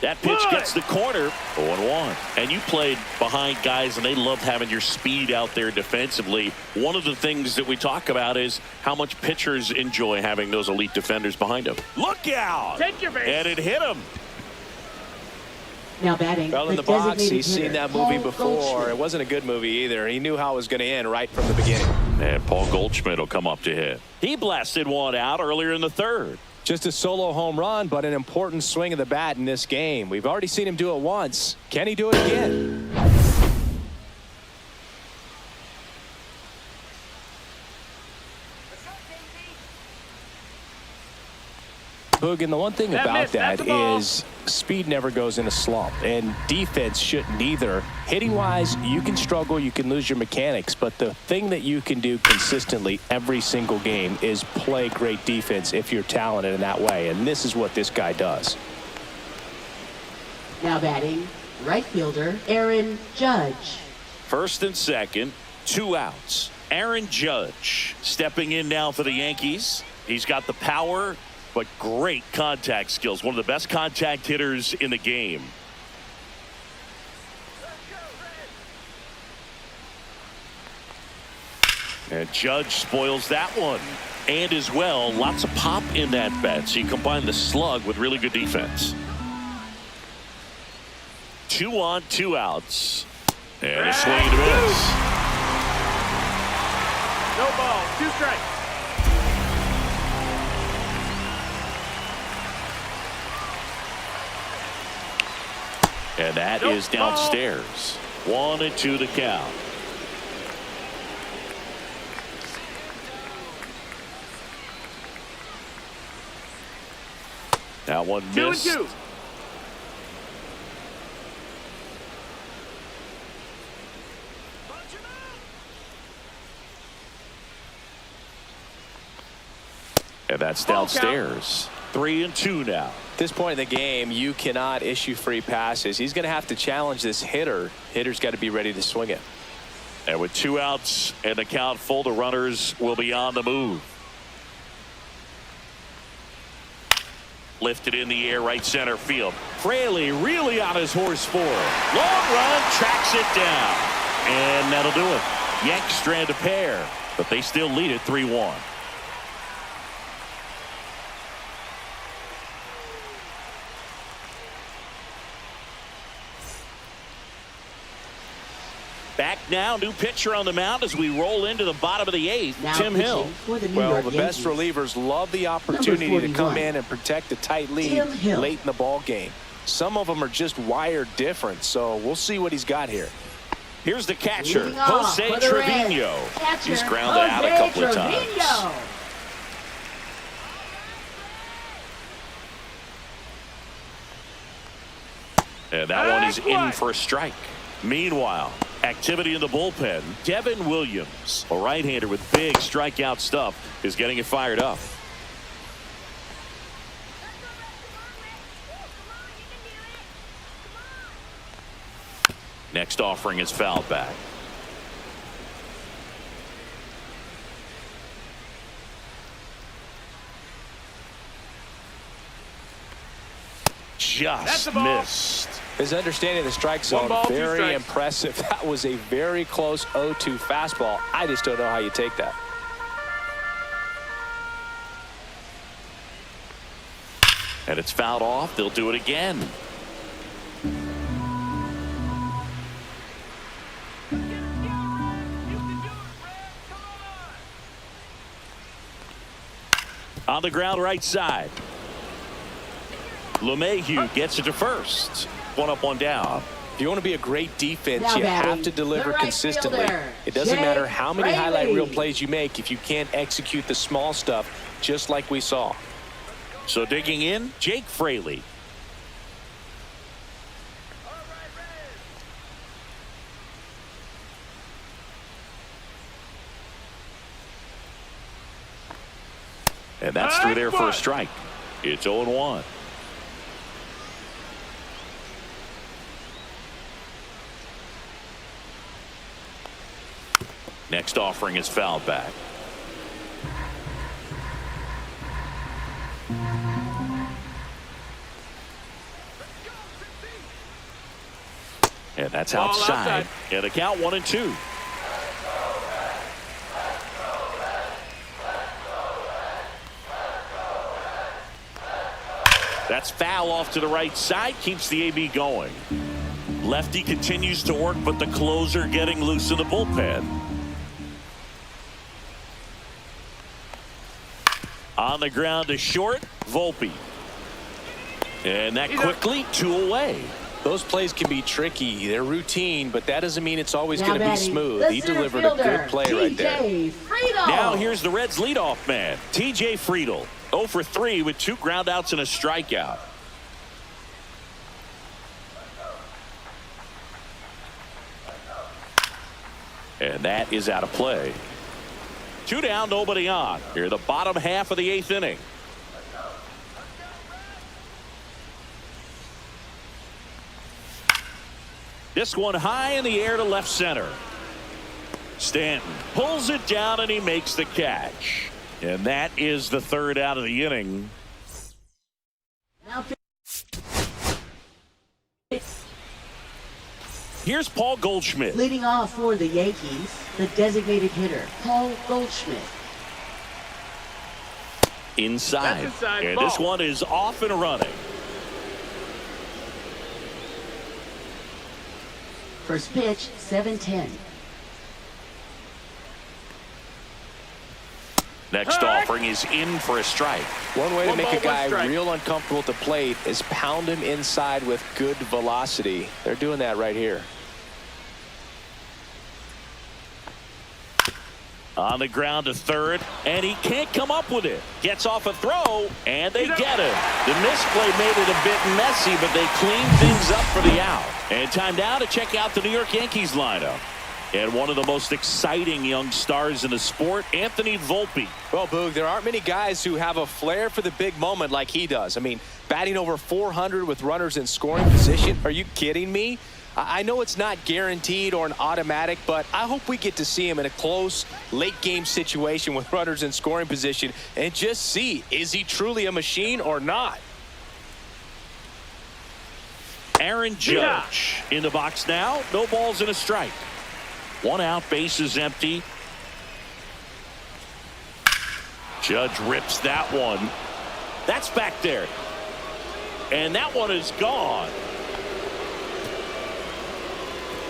That pitch gets the corner, 0-1. And you played behind guys, and they love having your speed out there defensively. One of the things that we talk about is how much pitchers enjoy having those elite defenders behind them. Look out! Take your base. And it hit him. Now batting. Well, in the box, he's seen that movie before. It wasn't a good movie either. He knew how it was going to end right from the beginning. And Paul Goldschmidt will come up to hit. He blasted one out earlier in the 3rd. Just a solo home run, but an important swing of the bat in this game. We've already seen him do it once. Can he do it again? Boog, and the one thing about that is speed never goes in a slump, and defense shouldn't either. Hitting-wise, you can struggle, you can lose your mechanics, but the thing that you can do consistently every single game is play great defense if you're talented in that way, and this is what this guy does. Now batting, right fielder Aaron Judge. First and second, 2 outs. Aaron Judge stepping in now for the Yankees. He's got the power, but great contact skills. One of the best contact hitters in the game. And Judge spoils that one. And as well, lots of pop in that bat. So you combine the slug with really good defense. 2 on, 2 outs. And a swing and a miss. No ball. 2 strikes. And that is downstairs. 1-2 the count. That one missed. 2-2. And that's downstairs. 3-2 now. At this point in the game, you cannot issue free passes. He's going to have to challenge this hitter. Hitter's got to be ready to swing it. And with 2 outs and the count full, the runners will be on the move. Lifted in the air, right center field. Fraley really on his horse for it. Long run, tracks it down. And that'll do it. Yanks strand a pair. but they still lead it 3-1. Back now, new pitcher on the mound as we roll into the bottom of the 8th. Now Tim Hill. Well, the best relievers love the opportunity to come in and protect a tight lead late in the ball game. Some of them are just wired different, so we'll see what he's got here. Here's the catcher, Jose Trevino. He's grounded out a couple of times. And that one is in for a strike. Meanwhile, activity in the bullpen. Devin Williams, a right-hander with big strikeout stuff, is getting it fired up. Next offering is fouled back. Just missed. His understanding of the strike zone, very impressive. That was a very close 0-2 fastball. I just don't know how you take that. And it's fouled off. They'll do it again. On the ground right side. LeMahieu gets it to first. One up, one down. If you want to be a great defense, you have to deliver consistently. It doesn't matter how many highlight reel plays you make if you can't execute the small stuff, just like we saw. So digging in, Jake Fraley. And that's through there for a strike. It's 0-1. Next offering is fouled back. And that's outside. And a count 1-2. That's foul off to the right side. Keeps the AB going. Lefty continues to work, but the closer getting loose in the bullpen. On the ground to short, Volpe. And that quickly, 2 away. Those plays can be tricky. They're routine, but that doesn't mean it's always going to be smooth. He delivered a good play right there. Now here's the Reds' leadoff man, TJ Friedl. 0 for 3 with 2 groundouts and a strikeout. And that is out of play. 2 down, nobody on. Here the bottom half of the 8th inning. This one high in the air to left center. Stanton pulls it down and he makes the catch. And that is the 3rd out of the inning. Here's Paul Goldschmidt. Leading off for the Yankees, the designated hitter, Paul Goldschmidt. Inside. And this one is off and running. First pitch, 7-10. Next offering is in for a strike. One way to make a guy real uncomfortable at the plate is pound him inside with good velocity. They're doing that right here. On the ground to third, and he can't come up with it. Gets off a throw, and they get him. The misplay made it a bit messy, but they cleaned things up for the out. And time now to check out the New York Yankees lineup. And one of the most exciting young stars in the sport, Anthony Volpe. Well, Boog, there aren't many guys who have a flair for the big moment like he does. I mean, batting over 400 with runners in scoring position. Are you kidding me? I know it's not guaranteed or an automatic, but I hope we get to see him in a close, late-game situation with runners in scoring position and just see, is he truly a machine or not? Aaron Judge in the box now. No balls and a strike. 1 out, bases empty. Judge rips that one. That's back there. And that one is gone.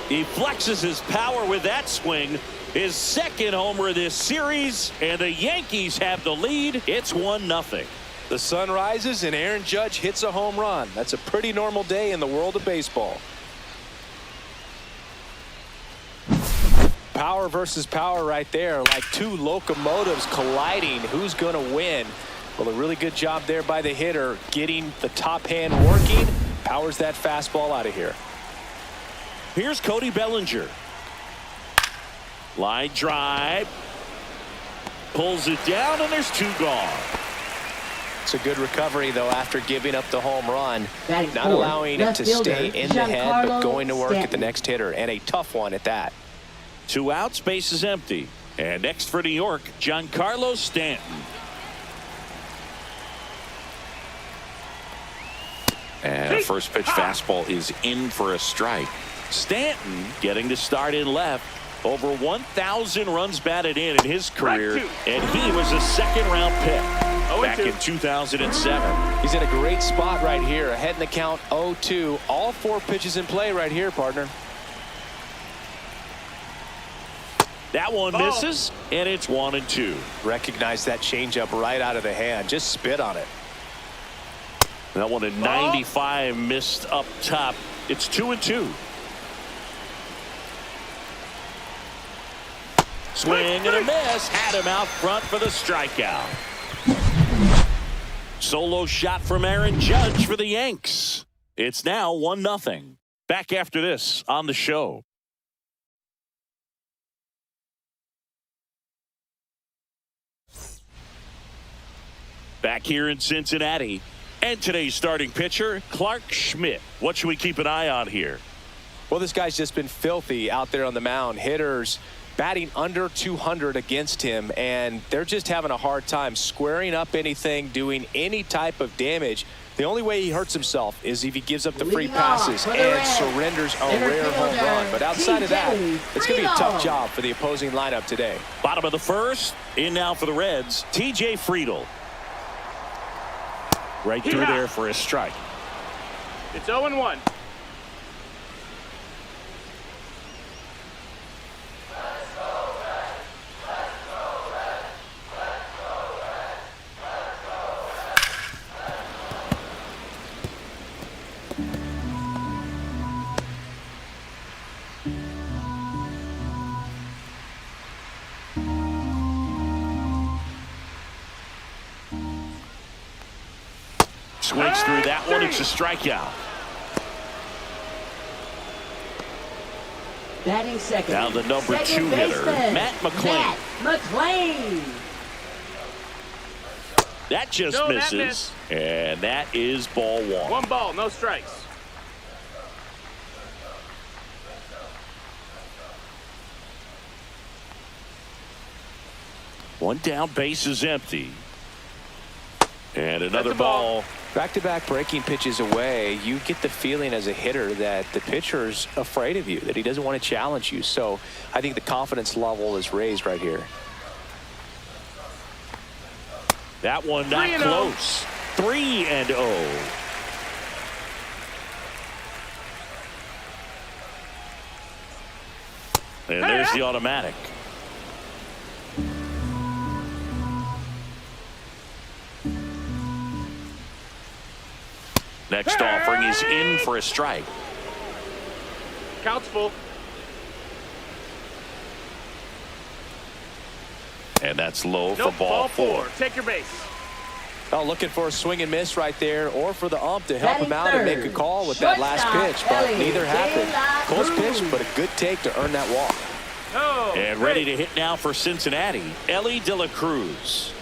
He flexes his power with that swing. His second homer this series, and the Yankees have the lead. It's 1-0. The sun rises and Aaron Judge hits a home run. That's a pretty normal day in the world of baseball. Power versus power right there, like two locomotives colliding. Who's going to win? Well, a really good job there by the hitter, getting the top hand working. Powers that fastball out of here. Here's Cody Bellinger. Line drive. Pulls it down, and there's two gone. It's a good recovery, though, after giving up the home run. Batting Not fourth, allowing it to stay in the head, but going to work at the Stanton. next hitter, and a tough one at that. 2 outs, base is empty. And next for New York, Giancarlo Stanton. And a first pitch fastball is in for a strike. Stanton getting to start in left. Over 1,000 runs batted in his career, and he was a second-round pick back in 2007. He's in a great spot right here, ahead in the count 0-2. All 4 pitches in play right here, partner. That one misses, and it's 1-2. Recognize that changeup right out of the hand. Just spit on it. That one at 95 missed up top. It's 2-2. Swing and a miss. Had him out front for the strikeout. Solo shot from Aaron Judge for the Yanks. It's now 1-0. Back after this on the show. Back here in Cincinnati. And today's starting pitcher, Clark Schmidt. What should we keep an eye on here? Well, this guy's just been filthy out there on the mound. Hitters batting under 200 against him, and they're just having a hard time squaring up anything, doing any type of damage. The only way he hurts himself is if he gives up the free passes and surrenders a rare home run. But outside of that, it's going to be a tough job for the opposing lineup today. Bottom of the first. In now for the Reds, T.J. Friedl. Right through there for a strike. It's 0-1. Swings through that one. It's a strikeout. Batting second. Now the number Second 2 hitter, baseman, Matt McClain. Matt McClain. That just No, that misses. missed. And that is ball 1. 1 ball, no strikes. One down, base is empty. And another ball. Back-to-back breaking pitches away, you get the feeling as a hitter that the pitcher's afraid of you, that he doesn't want to challenge you. So I think the confidence level is raised right here. That one not 3-0. close. 3-0. And there's the automatic. Next offering is in for a strike. Count's full. And that's low for Nope, ball 4. Take your base. Oh, looking for a swing and miss right there, or for the ump to help Batting him out and make a third. call with that last Shortstop, pitch, but Ellie neither happened. De La Close pitch, Cruz. but a good take to earn that walk. Oh, And ready to hit now for Cincinnati, Ellie De La Cruz.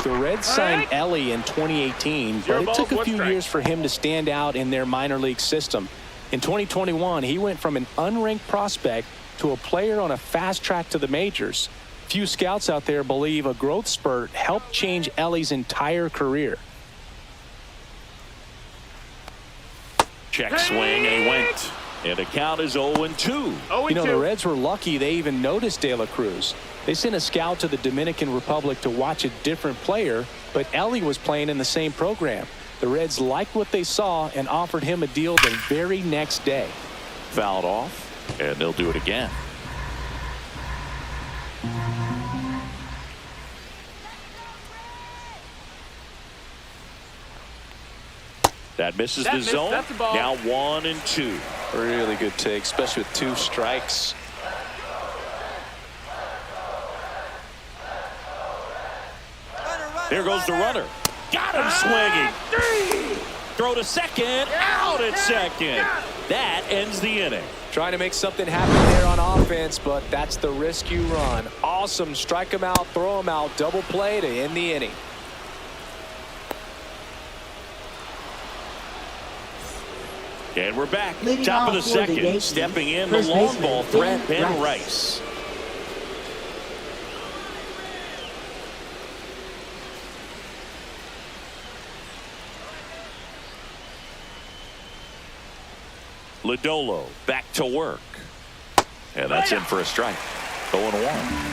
The Reds signed Ellie in 2018, but it took a few years for him to stand out in their minor league system. In 2021, he went from an unranked prospect to a player on a fast track to the majors. Few scouts out there believe a growth spurt helped change Ellie's entire career. Check swing, and he went. And the count is 0-2. 0-2. You know, the Reds were lucky they even noticed De La Cruz. They sent a scout to the Dominican Republic to watch a different player, but Ellie was playing in the same program. The Reds liked what they saw and offered him a deal the very next day. Fouled off, and they'll do it again. That misses the zone. That's the ball. Now 1-2. Really good take, especially with 2 strikes. There goes the runner. Got him swinging. Throw to second. Out at second. That ends the inning. Trying to make something happen there on offense, but that's the risk you run. Awesome. Strike him out, throw him out, double play to end the inning. And we're back. Leading Top of the off for the second. Yankees, Stepping in the first long baseman, ball threat, Ben Ben Rice. Rice. Lodolo back to work. And that's in for a strike. 0-1.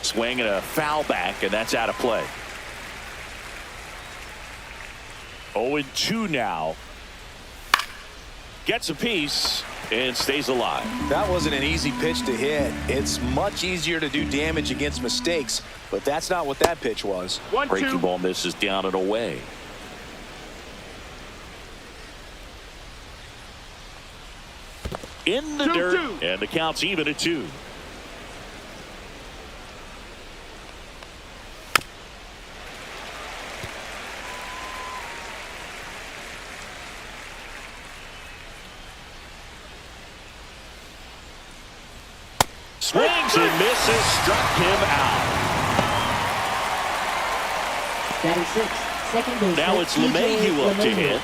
Swing and a foul back, and that's out of play. 0-2 now. Gets a piece and stays alive. That wasn't an easy pitch to hit. It's much easier to do damage against mistakes, but that's not what that pitch was. 1-2. Breaking ball misses down and away. In the 2-2. dirt, and the count's even at 2. Swings and misses, struck him out. Batting 6, second baseman. Now it's TJ LeMahieu up to LeMahieu. hit.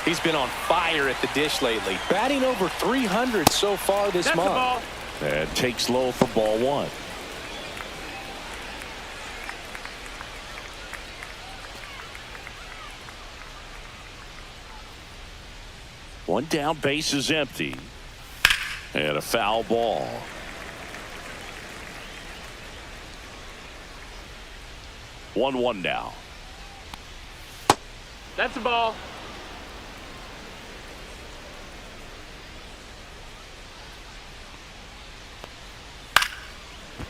He's been on fire at the dish lately. Batting over 300 so far this That's the month. ball. And takes low for ball 1. One down, base is empty. And a foul ball. One now. That's the ball.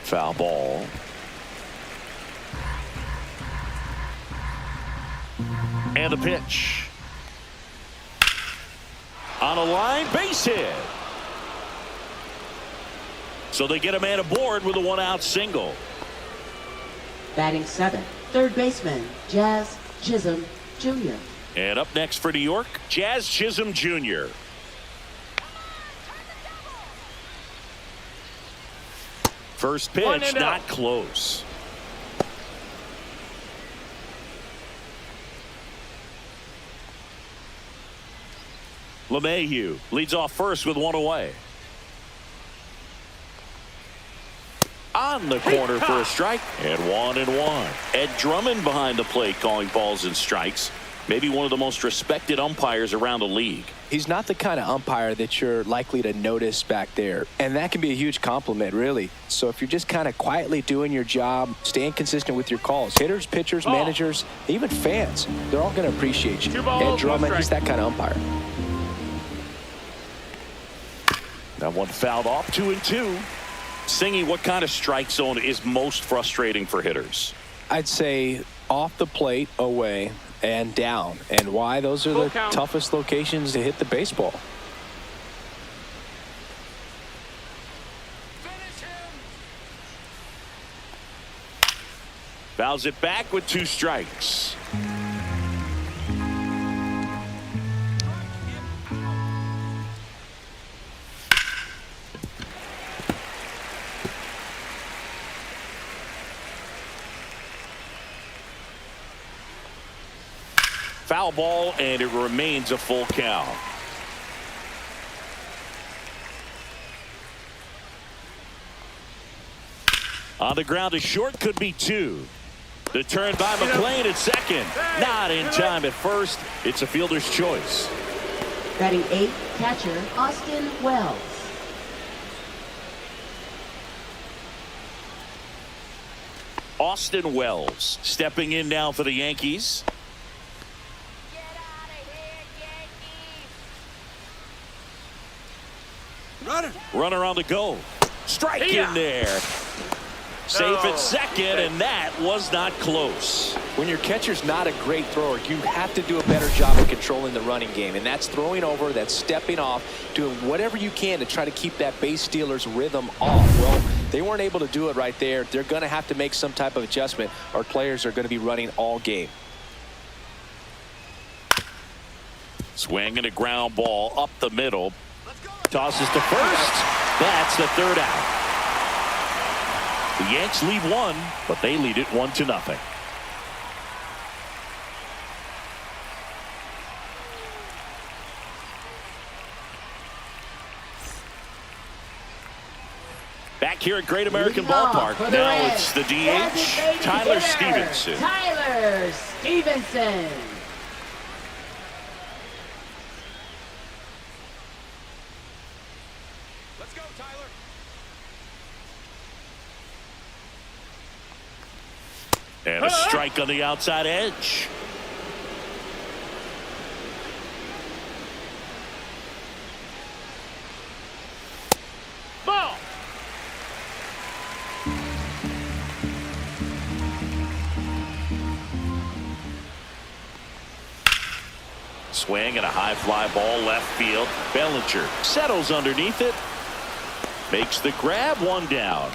Foul ball. And a pitch. On a line, base hit. So they get a man aboard with a 1-out single. Batting 7, third baseman, Jazz Chisholm Jr. And up next for New York, Jazz Chisholm Jr. First pitch, 1-0. not close. LeMahieu leads off first with 1 away. On the corner for a strike, and 1-1. Ed Drummond behind the plate calling balls and strikes. Maybe one of the most respected umpires around the league. He's not the kind of umpire that you're likely to notice back there, and that can be a huge compliment, really. So if you're just kind of quietly doing your job, staying consistent with your calls, hitters, pitchers, Ball. managers, even fans, they're all going to appreciate you. 2 balls, Ed 1 Drummond, he's strike. that kind of umpire. That one fouled off, 2-2. Singy, what kind of strike zone is most frustrating for hitters? I'd say off the plate, away, and down. And why? Those are Full the count. toughest locations to hit the baseball. Fouls it back with 2 strikes. Foul ball, and it remains a full count. On the ground, a short, could be 2. The turn by McLean at second. Not in time at first. It's a fielder's choice. Batting 8, catcher Austin Wells. Austin Wells stepping in now for the Yankees. Get out of here, Yankees! Runner on the go. Strike in there. Safe at second, and that was not close. When your catcher's not a great thrower, you have to do a better job of controlling the running game, and that's throwing over, that's stepping off, doing whatever you can to try to keep that base stealer's rhythm off. Well, they weren't able to do it right there. They're going to have to make some type of adjustment. Our players are going to be running all game. Swing and a ground ball up the middle. Tosses to first. That's the third out. The Yanks lead one, but they lead it 1-0. Back here at Great American Ballpark. Now it's the DH, Tyler Stevenson. Tyler Stevenson. Let's go, Tyler. And a strike on the outside edge. Ball. Swing and a high fly ball left field. Bellinger settles underneath it. Makes the grab, one down.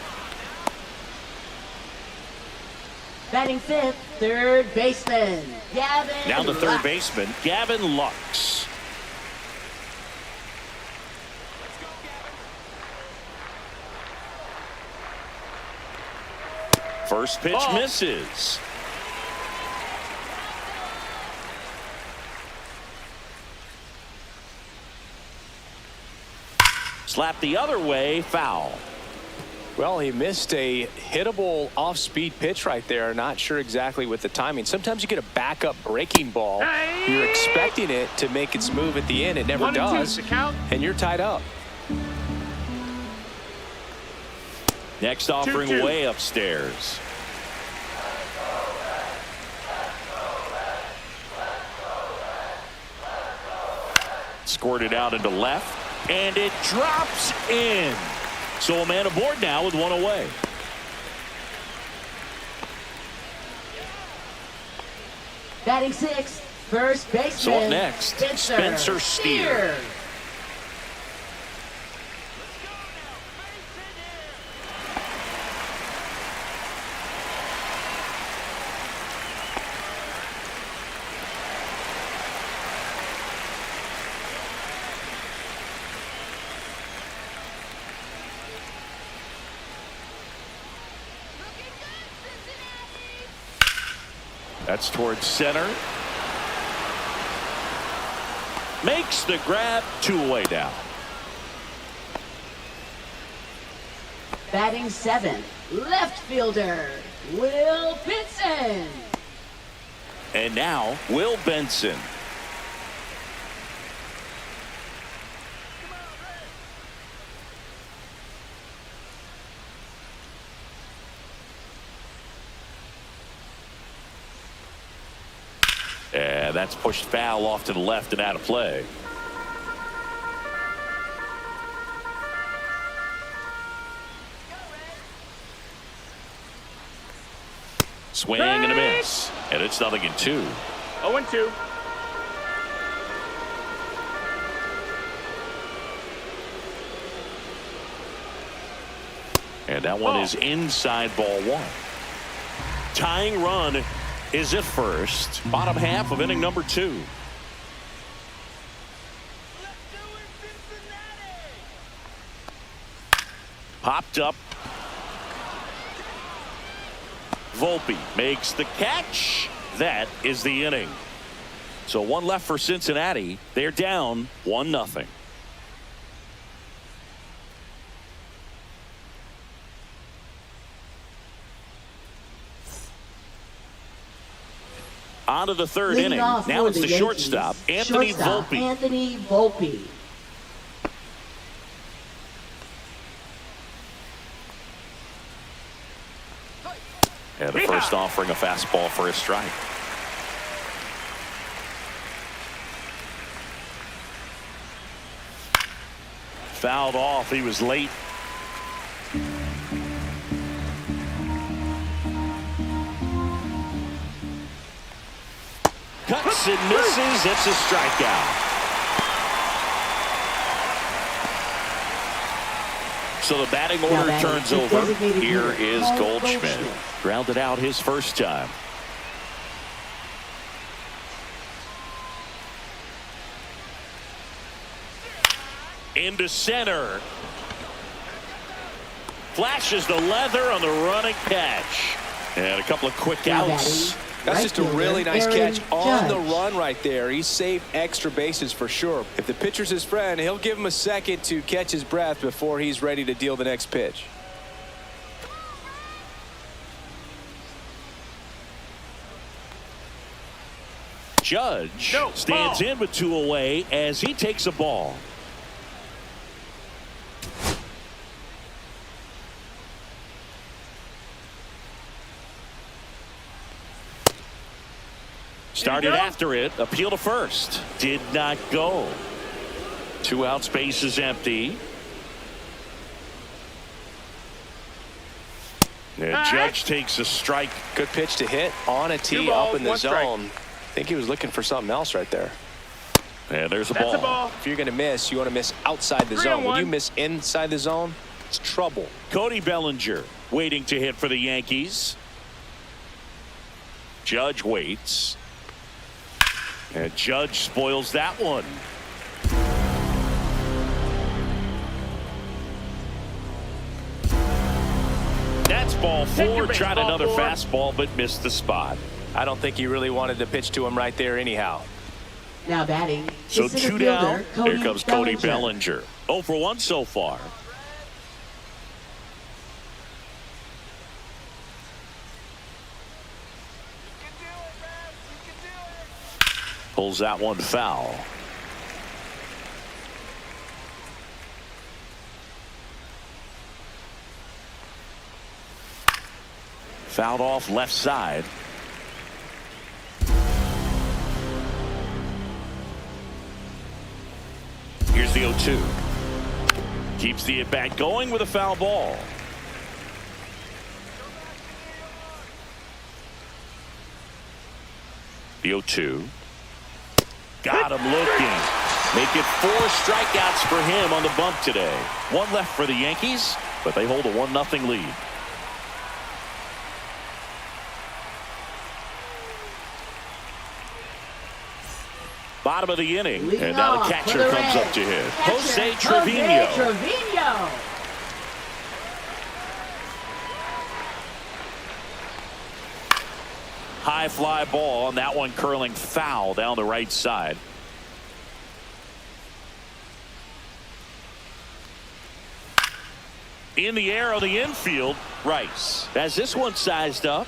Batting 5th, third baseman Gavin. Now the third Lux. baseman, Gavin Lux. First pitch misses. Slap the other way, foul. Well, he missed a hittable off-speed pitch right there. Not sure exactly with the timing. Sometimes you get a backup breaking ball. You're expecting it to make its move at the end. It never 1-2 does. to count. And you're tied up. Next offering 2-2. way upstairs. Squirted out into left, and it drops in. So a man aboard now with one away. Batting 6th, first baseman. So up next, Spencer Steer. That's towards center. Makes the grab, two away down. Batting 7th, left fielder Will Benson. And now Will Benson. And that's pushed foul off to the left and out of play. Swing and a miss. And it's 0-2. 0-2. And that one is inside ball one. Tying run is at first. Bottom half of inning number 2. Popped up. Volpe makes the catch. That is the inning. So one left for Cincinnati. They're down 1-0. On to the third Leading inning. off Now for it's the Yankees, shortstop, Anthony Volpe. Anthony Volpe. And the first offering a fastball for a strike. Fouled off. He was late. Cuts and misses. It's a strikeout. So the batting order turns over. Here is Goldschmidt. Grounded out his first time. Into center. Flashes the leather on the running catch. And a couple of quick outs. That's just a really nice catch on the run right there. He saved extra bases for sure. If the pitcher's his friend, he'll give him a second to catch his breath before he's ready to deal the next pitch. Judge stands in with 2 away as he takes a ball. Started after it. Appeal to first. Did not go. 2 outs. Base is empty. And Judge takes a strike. Good pitch to hit on a tee up in the zone. I think he was looking for something else right there. And there's a ball. If you're going to miss, you want to miss outside the zone. When you miss inside the zone, it's trouble. Cody Bellinger waiting to hit for the Yankees. Judge waits. And Judge spoils that one. That's ball 4. Tried another fastball, but missed the spot. I don't think he really wanted to pitch to him right there anyhow. Now batting. So 2 down. Here comes Cody Bellinger. 0 for 1 so far. Pulls that one foul. Fouled off left side. Here's the 0-2. Keeps the at-bat going with a foul ball. The 0-2. Got him looking. Make it 4 strikeouts for him on the bump today. 1 left for the Yankees, but they hold a 1-0 lead. Bottom of the inning, and now the catcher comes up to hit. Jose Trevino. High fly ball, and that one curling foul down the right side. In the air on the infield, Rice has this one sized up.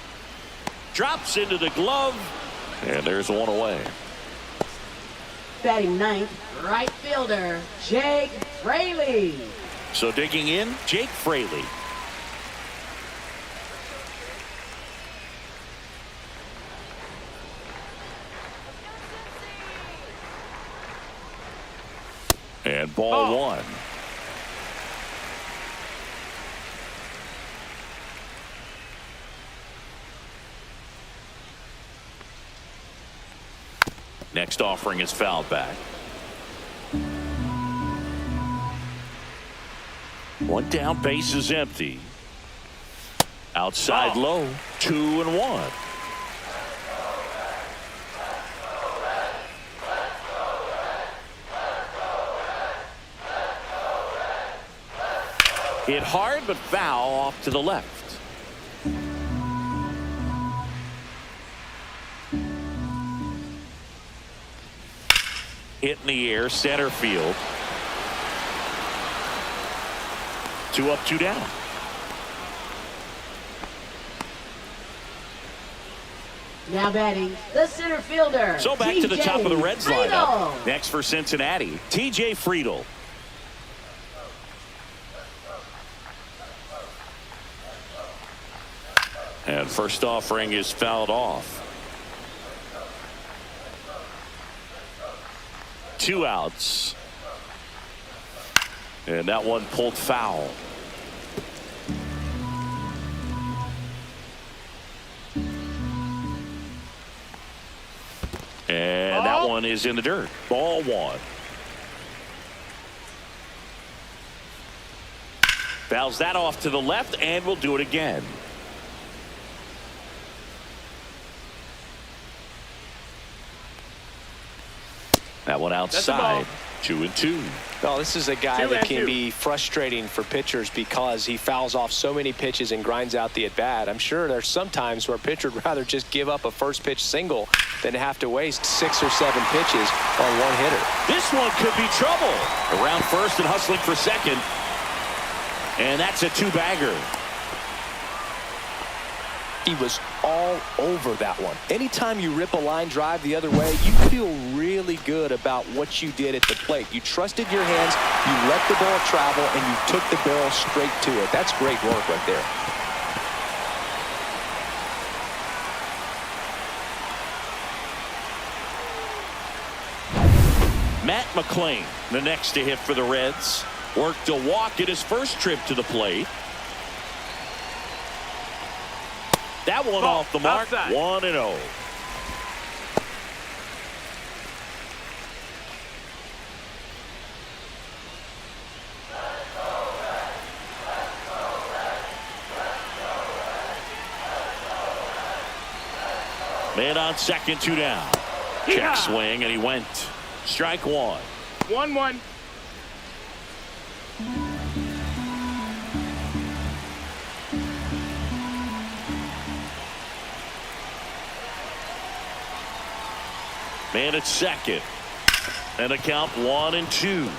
Drops into the glove, and there's 1 away. Batting 9th, right fielder, Jake Fraley. So digging in, Jake Fraley. And ball 1. Next offering is fouled back. 1 down, base is empty. Outside low, 2-1. Hit hard, but foul off to the left. Hit in the air, center field. 2 up, 2 down. Now batting, the center fielder. So back to the top of the Reds Friedel. lineup. Next for Cincinnati, TJ Friedel. And first offering is fouled off. 2 outs. And that one pulled foul. And that one is in the dirt. Ball 1. Fouls that off to the left, and we'll do it again. That one outside. 2-2. Well, this is a guy that can be frustrating for pitchers because he fouls off so many pitches and grinds out the at-bat. I'm sure there's some times where a pitcher would rather just give up a first pitch single than have to waste 6 or 7 pitches on one hitter. This one could be trouble. Around first and hustling for second. And that's a 2-bagger. He was all over that one. Anytime you rip a line drive the other way, you feel really good about what you did at the plate. You trusted your hands, you let the ball travel, and you took the barrel straight to it. That's great work right there. Matt McClain, the next to hit for the Reds. Worked a walk at his first trip to the plate. That one off the mark. Outside. 1-0. Man on second, 2 down. Check swing, and he went. Strike 1. 1-1. Man at second. And a count 1-2.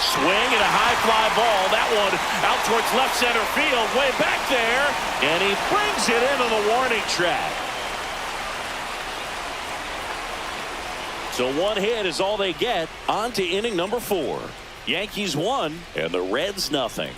Swing and a high fly ball. That one out towards left center field. Way back there. And he brings it into the warning track. So 1 hit is all they get. On to inning number 4. Yankees 1 and the Reds nothing.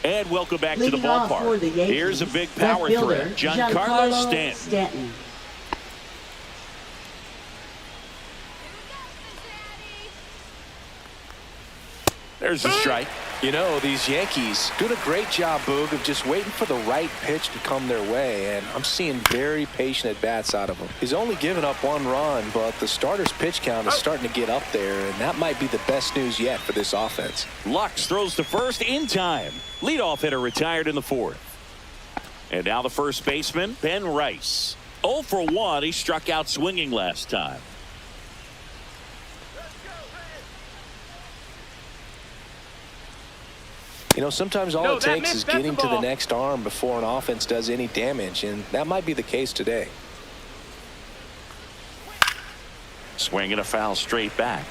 And welcome back to the ballpark. Here's a big power threat. Giancarlo Stanton. There's a strike. You know, these Yankees doing a great job, Boog, of just waiting for the right pitch to come their way, and I'm seeing very patient at-bats out of him. He's only given up 1 run, but the starter's pitch count is starting to get up there, and that might be the best news yet for this offense. Lux throws to first in time. Leadoff hitter retired in the 4th. And now the first baseman, Ben Rice. 0 for 1. He struck out swinging last time. You know, sometimes all it takes is getting to the next arm before an offense does any damage, and that might be the case today. Swing and a foul straight back.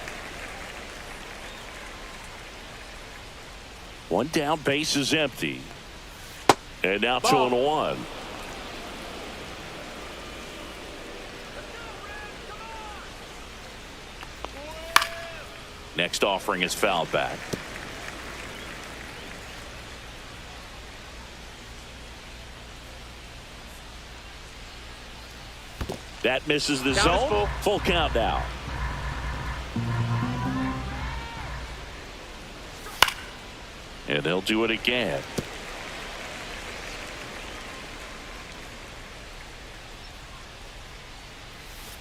1 down, base is empty. And now 2-1. Next offering is fouled back. That misses the zone. Full count now. And they'll do it again.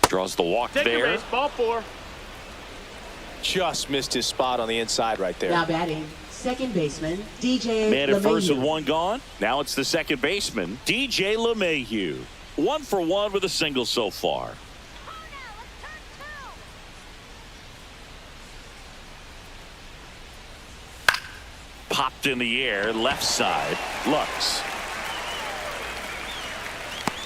Draws the walk there. Ball 4. Just missed his spot on the inside right there. Now batting, second baseman, DJ Man at first with LeMahieu. 1 gone. Now it's the second baseman, DJ LeMahieu. 1 for 1 with a single so far. popped in the air, left side. Lux.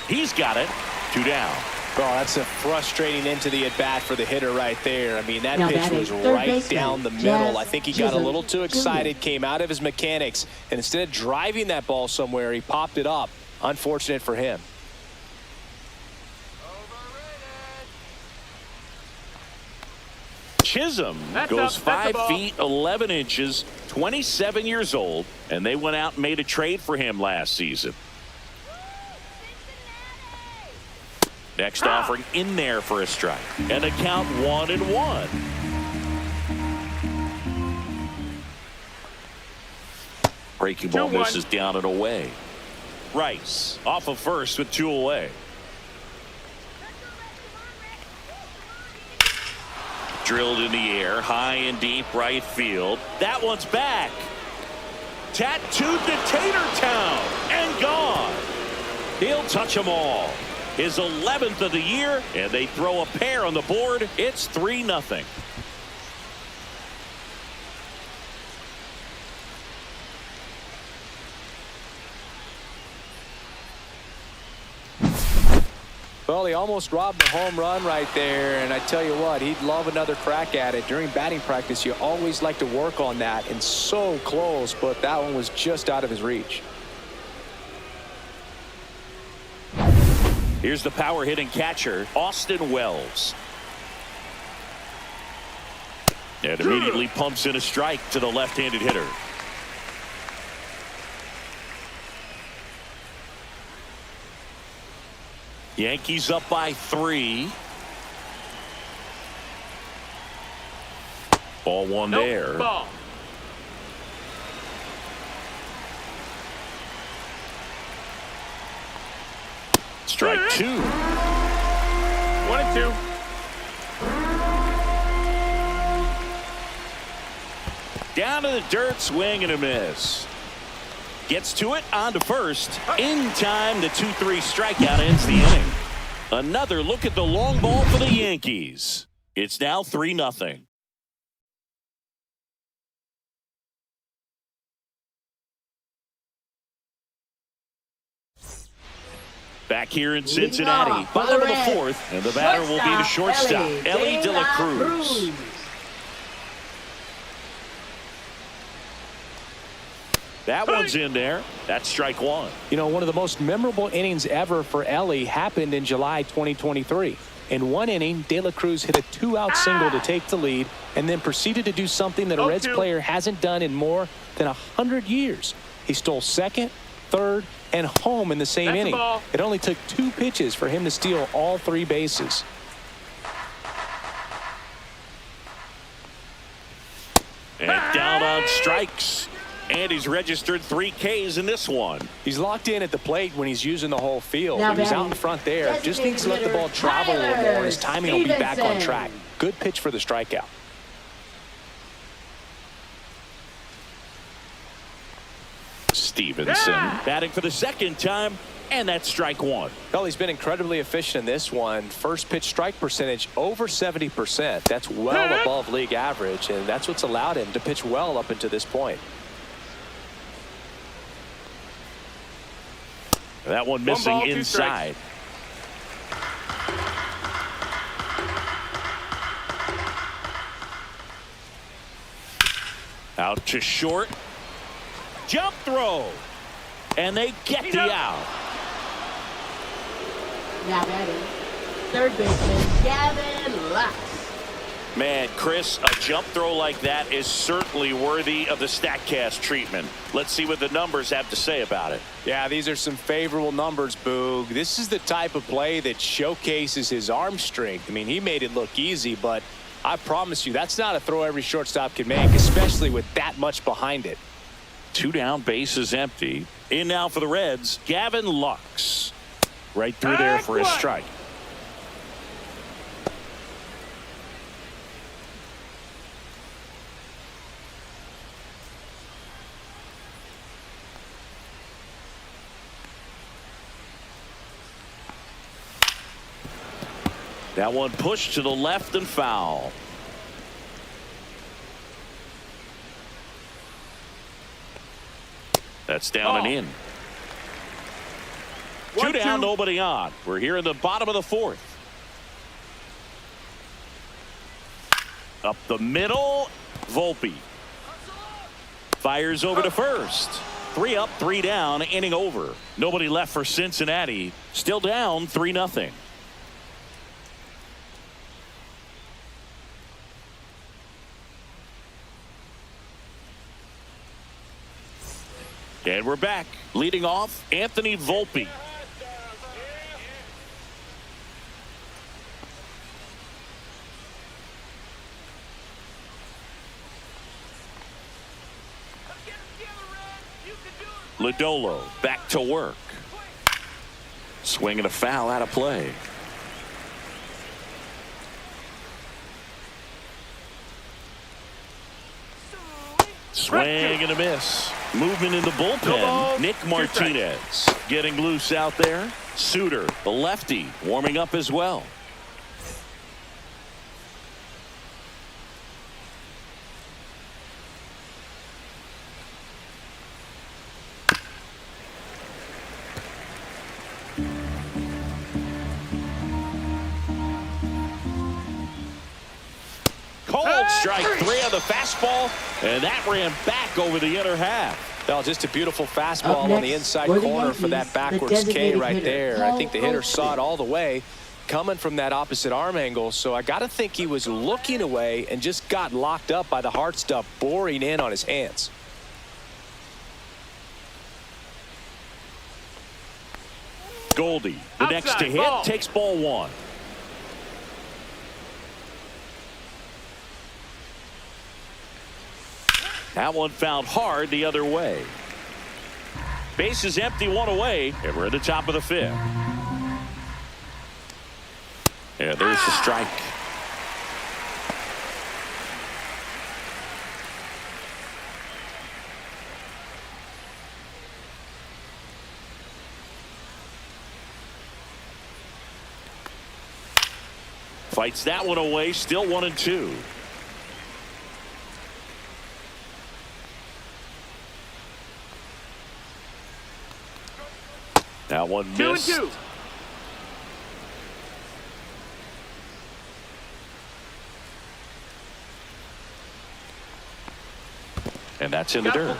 He's got it. 2 down. Oh, that's a frustrating end to the at-bat for the hitter right there. I mean, that Now pitch batting, was third right baseman, down the middle. I think he got a Chisholm little too Jr. excited, came out of his mechanics, and instead of driving that ball somewhere, he popped it up. Unfortunate for him. Chisholm That's goes up. That's a 5 ball. feet 11 inches, 27 years old, and they went out and made a trade for him last season. Next offering in there for a strike. And a count 1-1. Breaking ball 2-1. misses down and away. Rice off of first with 2 away. Drilled in the air, high and deep right field. That one's back. Tattooed to Tatertown and gone. He'll touch them all. His 11th of the year, and they throw a pair on the board. It's 3-0. Well, he almost robbed the home run right there, and I tell you what, he'd love another crack at it. During batting practice, you always like to work on that, and so close, but that one was just out of his reach. Here's the power hitting catcher, Austin Wells. And immediately pumps in a strike to the left-handed hitter. Yankees up by 3. Ball 1 Nope. there. Ball. Strike 2. 1-2. Down to the dirt, swing and a miss. Gets to it, on to first. In time, the 2-3 strikeout ends the inning. Another look at the long ball for the Yankees. It's now 3-0. Back here in Cincinnati, off for bottom the of the Reds. 4th, and the batter will be the shortstop, Ellie De La Cruz. That one's in there. That's strike 1. You know, one of the most memorable innings ever for Ellie happened in July 2023. In one inning, De La Cruz hit a 2-out single to take the lead and then proceeded to do something that a Reds 0-2. player hasn't done in more than 100 years. He stole second, third, and home in the same That's a inning. ball. It only took 2 pitches for him to steal all 3 bases. And down on strikes. And he's registered 3 Ks in this one. He's locked in at the plate when he's using the whole field. Now If he's out batting, in front there, just needs to let the ball designated travel a little more, and his Tyler timing will be back on Stevenson. track. Good pitch for the strikeout. Stevenson batting for the second time, and that's strike 1. Well, he's been incredibly efficient in this one. First pitch strike percentage over 70%. That's well above league average, and that's what's allowed him to pitch well up until this point. That one 1 missing ball, 2 inside. Out to short. Jump throw. And they get the out. Now batting, third baseman, Gavin Lux. Man, Chris, a jump throw like that is certainly worthy of the StatCast treatment. Let's see what the numbers have to say about it. Yeah, these are some favorable numbers, Boog. This is the type of play that showcases his arm strength. I mean, he made it look easy, but I promise you, that's not a throw every shortstop can make, especially with that much behind it. 2 down, bases empty. In now for the Reds, Gavin Lux. Right through there for a strike. That one pushed to the left and foul. That's down and in. 2 down, nobody on. We're here in the bottom of the 4th. Up the middle, Volpe. Fires over to first. 3 up, 3 down, inning over. Nobody left for Cincinnati. Still down 3-0. And we're back. Leading off, Anthony Volpe. Lodolo back to work. Swinging a foul out of play. Swing and a miss. Movement in the bullpen. Nick Martinez getting loose out there. Suter, the lefty, warming up as well. Strike 3 on the fastball, and that ran back over the inner half. Well, just a beautiful fastball on the inside corner for that backwards K right there. I think the hitter saw it all the way coming from that opposite arm angle, so I got to think he was looking away and just got locked up by the hard stuff boring in on his hands. Goldie, the next to hit, takes ball 1. That one fouled hard the other way. Base is empty, 1 away, and we're at the top of the 5th. And there's the strike. Fights that one away, still 1-2. That one missed. 2-2. And that's in the dirt.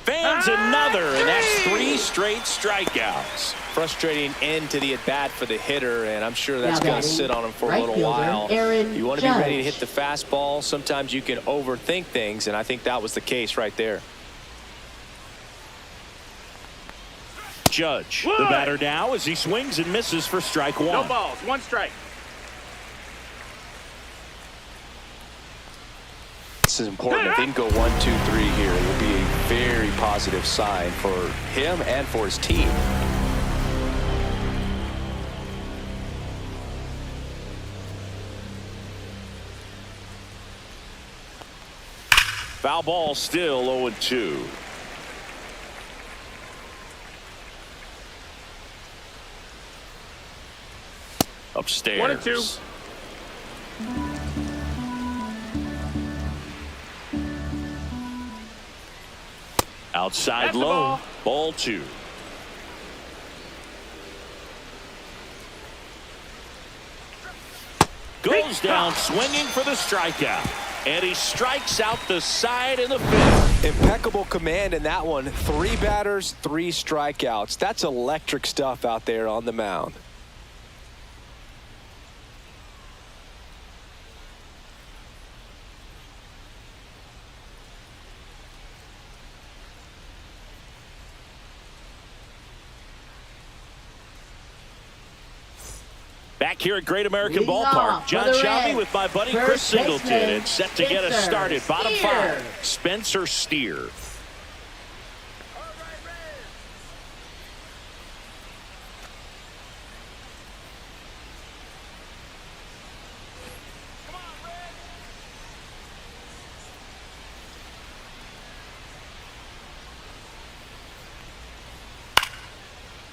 Fans another, and that's 3 straight strikeouts. Frustrating end to the at-bat for the hitter, and I'm sure that's going to sit on him for a little fielder, while. Aaron You want to be ready to Judge. hit the fastball. Sometimes you can overthink things, and I think that was the case right there. Judge, the batter now, as he swings and misses for strike 1. No balls, 1 strike. This is important. If they can go 1, 2, 3 here, it will be a very positive sign for him and for his team. Foul ball, still 0-2. Upstairs. 1-2. Outside That's the low. Ball 2. Goes down swinging for the strikeout. And he strikes out the side in the 5th. Impeccable command in that one. 3 batters, 3 strikeouts. That's electric stuff out there on the mound. Back here at Great American Leading Ballpark, off John for the Shelby Reds, with my buddy first Chris Singleton, baseman, and set to get us Spencer started. Bottom Steer. 5, Spencer Steer.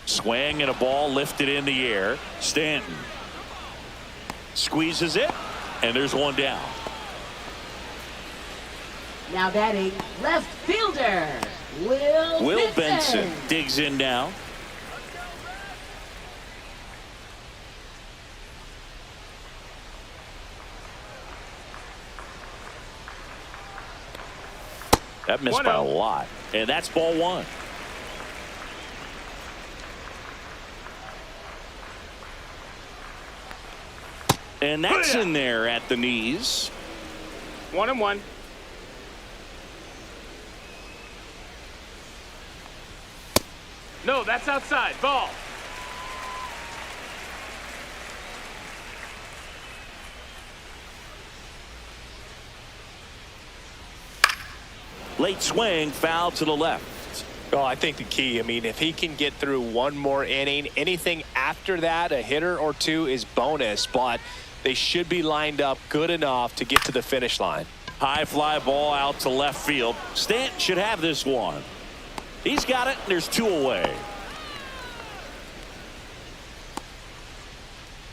Swing and a ball lifted in the air. Stanton squeezes it, and there's one down. Now batting, left fielder, Will Benson digs in now. That missed by a lot. And that's ball one. And that's in there at the knees. 1-1. No, that's outside. Ball. Late swing, foul to the left. Oh, I think the key, I mean, if he can get through one more inning, anything after that, a hitter or two is bonus, but they should be lined up good enough to get to the finish line. High fly ball out to left field. Stanton should have this one. He's got it, and there's two away.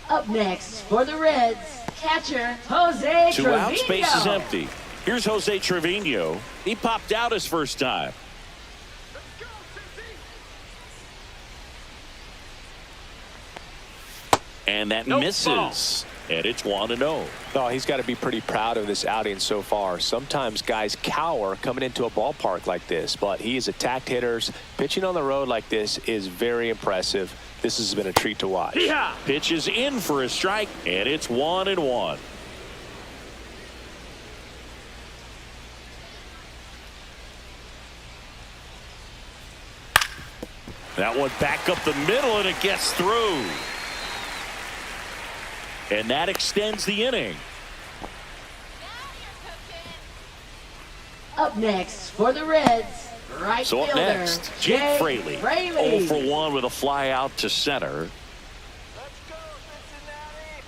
Up next for the Reds, catcher Jose Two Trevino. out, space is empty. Here's Jose Trevino. He popped out his first time. And that misses. And it's 1-0. Oh, he's got to be pretty proud of this outing so far. Sometimes guys cower coming into a ballpark like this, but he has attacked hitters. Pitching on the road like this is very impressive. This has been a treat to watch. Yeah. Pitch is in for a strike, and it's 1-1. That one back up the middle, and it gets through. And that extends the inning. Up next for the Reds, right So up fielder next, Jake Fraley. 0 for 1 with a fly out to center. Let's go, Cincinnati.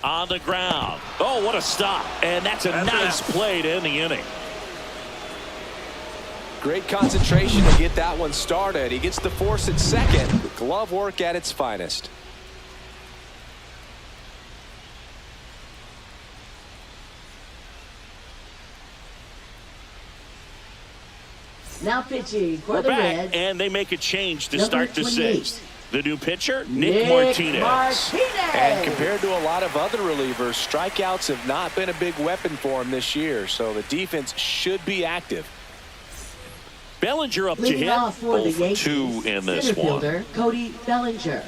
On the ground. Oh, what a stop. And that's a nice play to end the inning. Great concentration to get that one started. He gets the force at second. Glove work at its finest. Now pitching for We're the back, Reds, and they make a change to number start the 28. sixth. The new pitcher, Nick Martinez. And compared to a lot of other relievers, strikeouts have not been a big weapon for him this year, so the defense should be active. Bellinger up to Leading hit. off for the 0 for 2 Yankees, in this center one. fielder Cody Bellinger.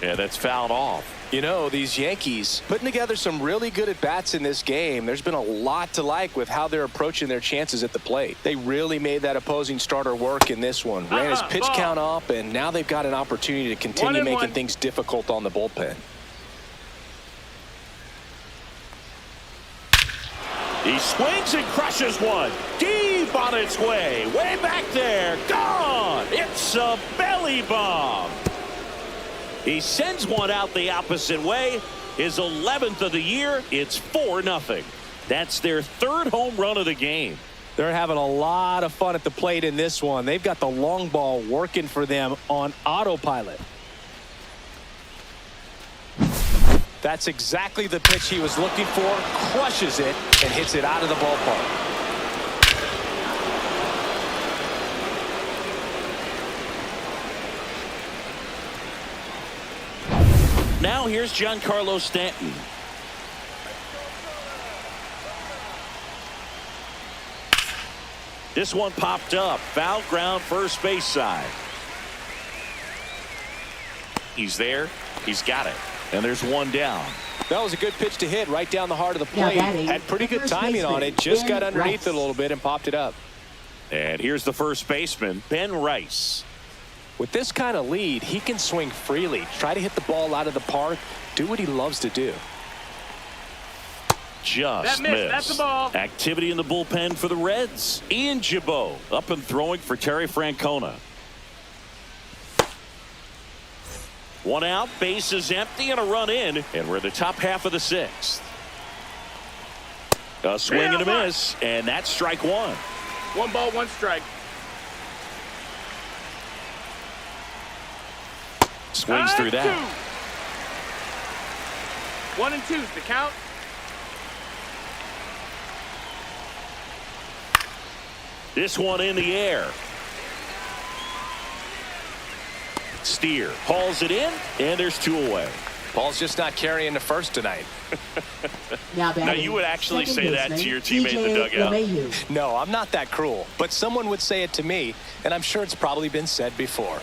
Yeah, that's fouled off. You know, these Yankees putting together some really good at-bats in this game. There's been a lot to like with how they're approaching their chances at the plate. They really made that opposing starter work in this one. Ran his pitch count up, and now they've got an opportunity to continue making things difficult on the bullpen. He swings and crushes one. Deep on its way. Way back there. Gone. It's a belly bomb. He sends one out the opposite way. His 11th of the year. It's 4-0. That's their third home run of the game. They're having a lot of fun at the plate in this one. They've got the long ball working for them on autopilot. That's exactly the pitch he was looking for. Crushes it and hits it out of the ballpark. Now here's Giancarlo Stanton. This one popped up. Foul ground, first base side. He's there. He's got it. And there's one down. That was a good pitch to hit right down the heart of the plate. Had pretty good timing on it. Just got underneath it a little bit and popped it up. And here's the first baseman, Ben Rice. With this kind of lead, he can swing freely, try to hit the ball out of the park, do what he loves to do. Just missed. That's the ball. Activity in the bullpen for the Reds. Ian Gibaut up and throwing for Terry Francona. One out, base is empty, and a run in, and we're in the top half of the sixth. A swing and a miss, and that's strike one. 1 ball, 1 strike. Swings through that. 1 and 2's the count. This one in the air. Steer hauls it in, and there's 2 away. Paul's just not carrying the first tonight. Now you would actually say that to your teammate in the dugout. No, I'm not that cruel, but someone would say it to me, and I'm sure it's probably been said before.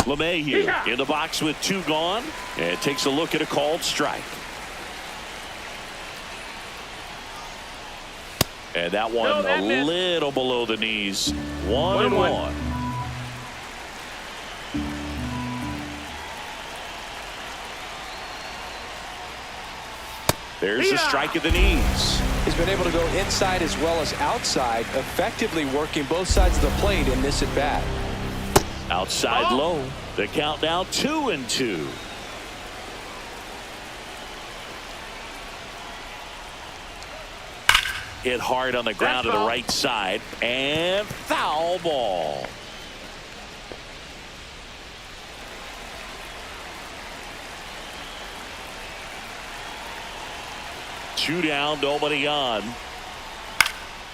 LeMahieu in the box with 2 gone, and takes a look at a called strike. And that one a little below the knees. 1-1. There's a strike at the knees. He's been able to go inside as well as outside, effectively working both sides of the plate in this at bat. Outside low. The count now 2-2. Hit hard on the ground to the right side, and foul ball. Two down, nobody on.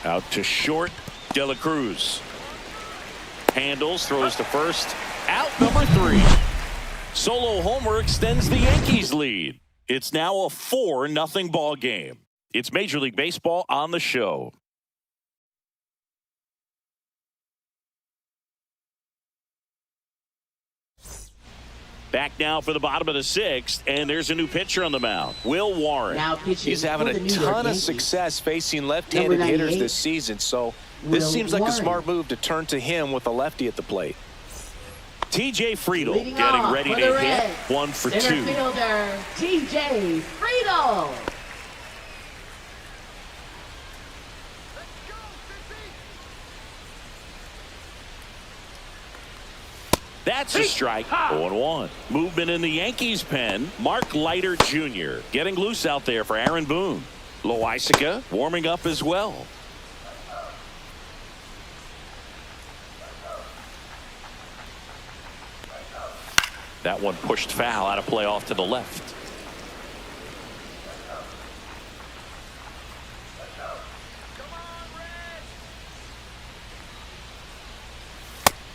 Out to short, De La Cruz. Handles, throws to first. Out number 3. Solo homer extends the Yankees lead. It's now a 4-0 ball game. It's Major League Baseball on the show. Back now for the bottom of the 6th, and there's a new pitcher on the mound, Will Warren. He's having a ton of success facing left-handed hitters this season, so this seems like a smart move to turn to him with a lefty at the plate. TJ Friedel getting ready to hit. 1 for 2. Center fielder TJ Friedel. That's a strike. 0-1. Movement in the Yankees pen. Mark Leiter Jr. getting loose out there for Aaron Boone. Loisaca warming up as well. That one pushed foul, out of play off to the left.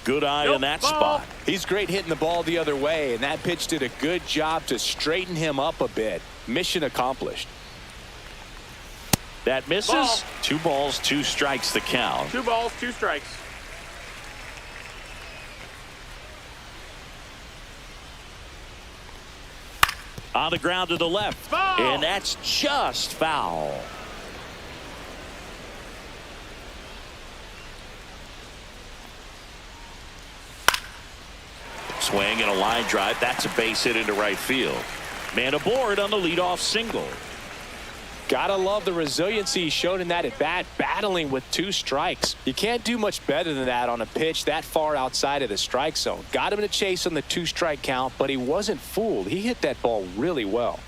Good eye on that spot. He's great hitting the ball the other way, and that pitch did a good job to straighten him up a bit. Mission accomplished. That misses. 2 balls, 2 strikes the count. 2 balls, 2 strikes. On the ground to the left. Foul. And that's just foul. Swing and a line drive. That's a base hit into right field. Man aboard on the leadoff single. Gotta love the resiliency he showed in that at bat, battling with 2 strikes. You can't do much better than that on a pitch that far outside of the strike zone. Got him to chase on the 2-strike count, but he wasn't fooled. He hit that ball really well.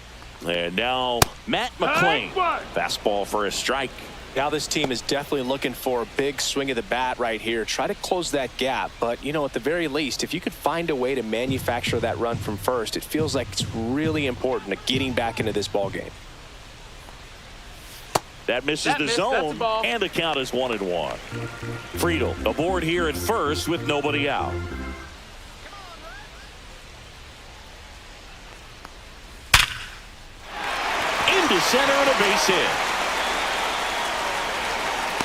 And now Matt McClain. Fastball for a strike. Now this team is definitely looking for a big swing of the bat right here. Try to close that gap, but you know, at the very least, if you could find a way to manufacture that run from first, it feels like it's really important to getting back into this ball game. That misses the zone, and the count is 1-1. Friedel aboard here at first with nobody out. Into center and a base hit.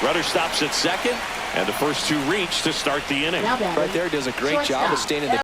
Runner stops at second, and the first 2 reach to start the inning. Now batting, Right there, does a great job of staying in the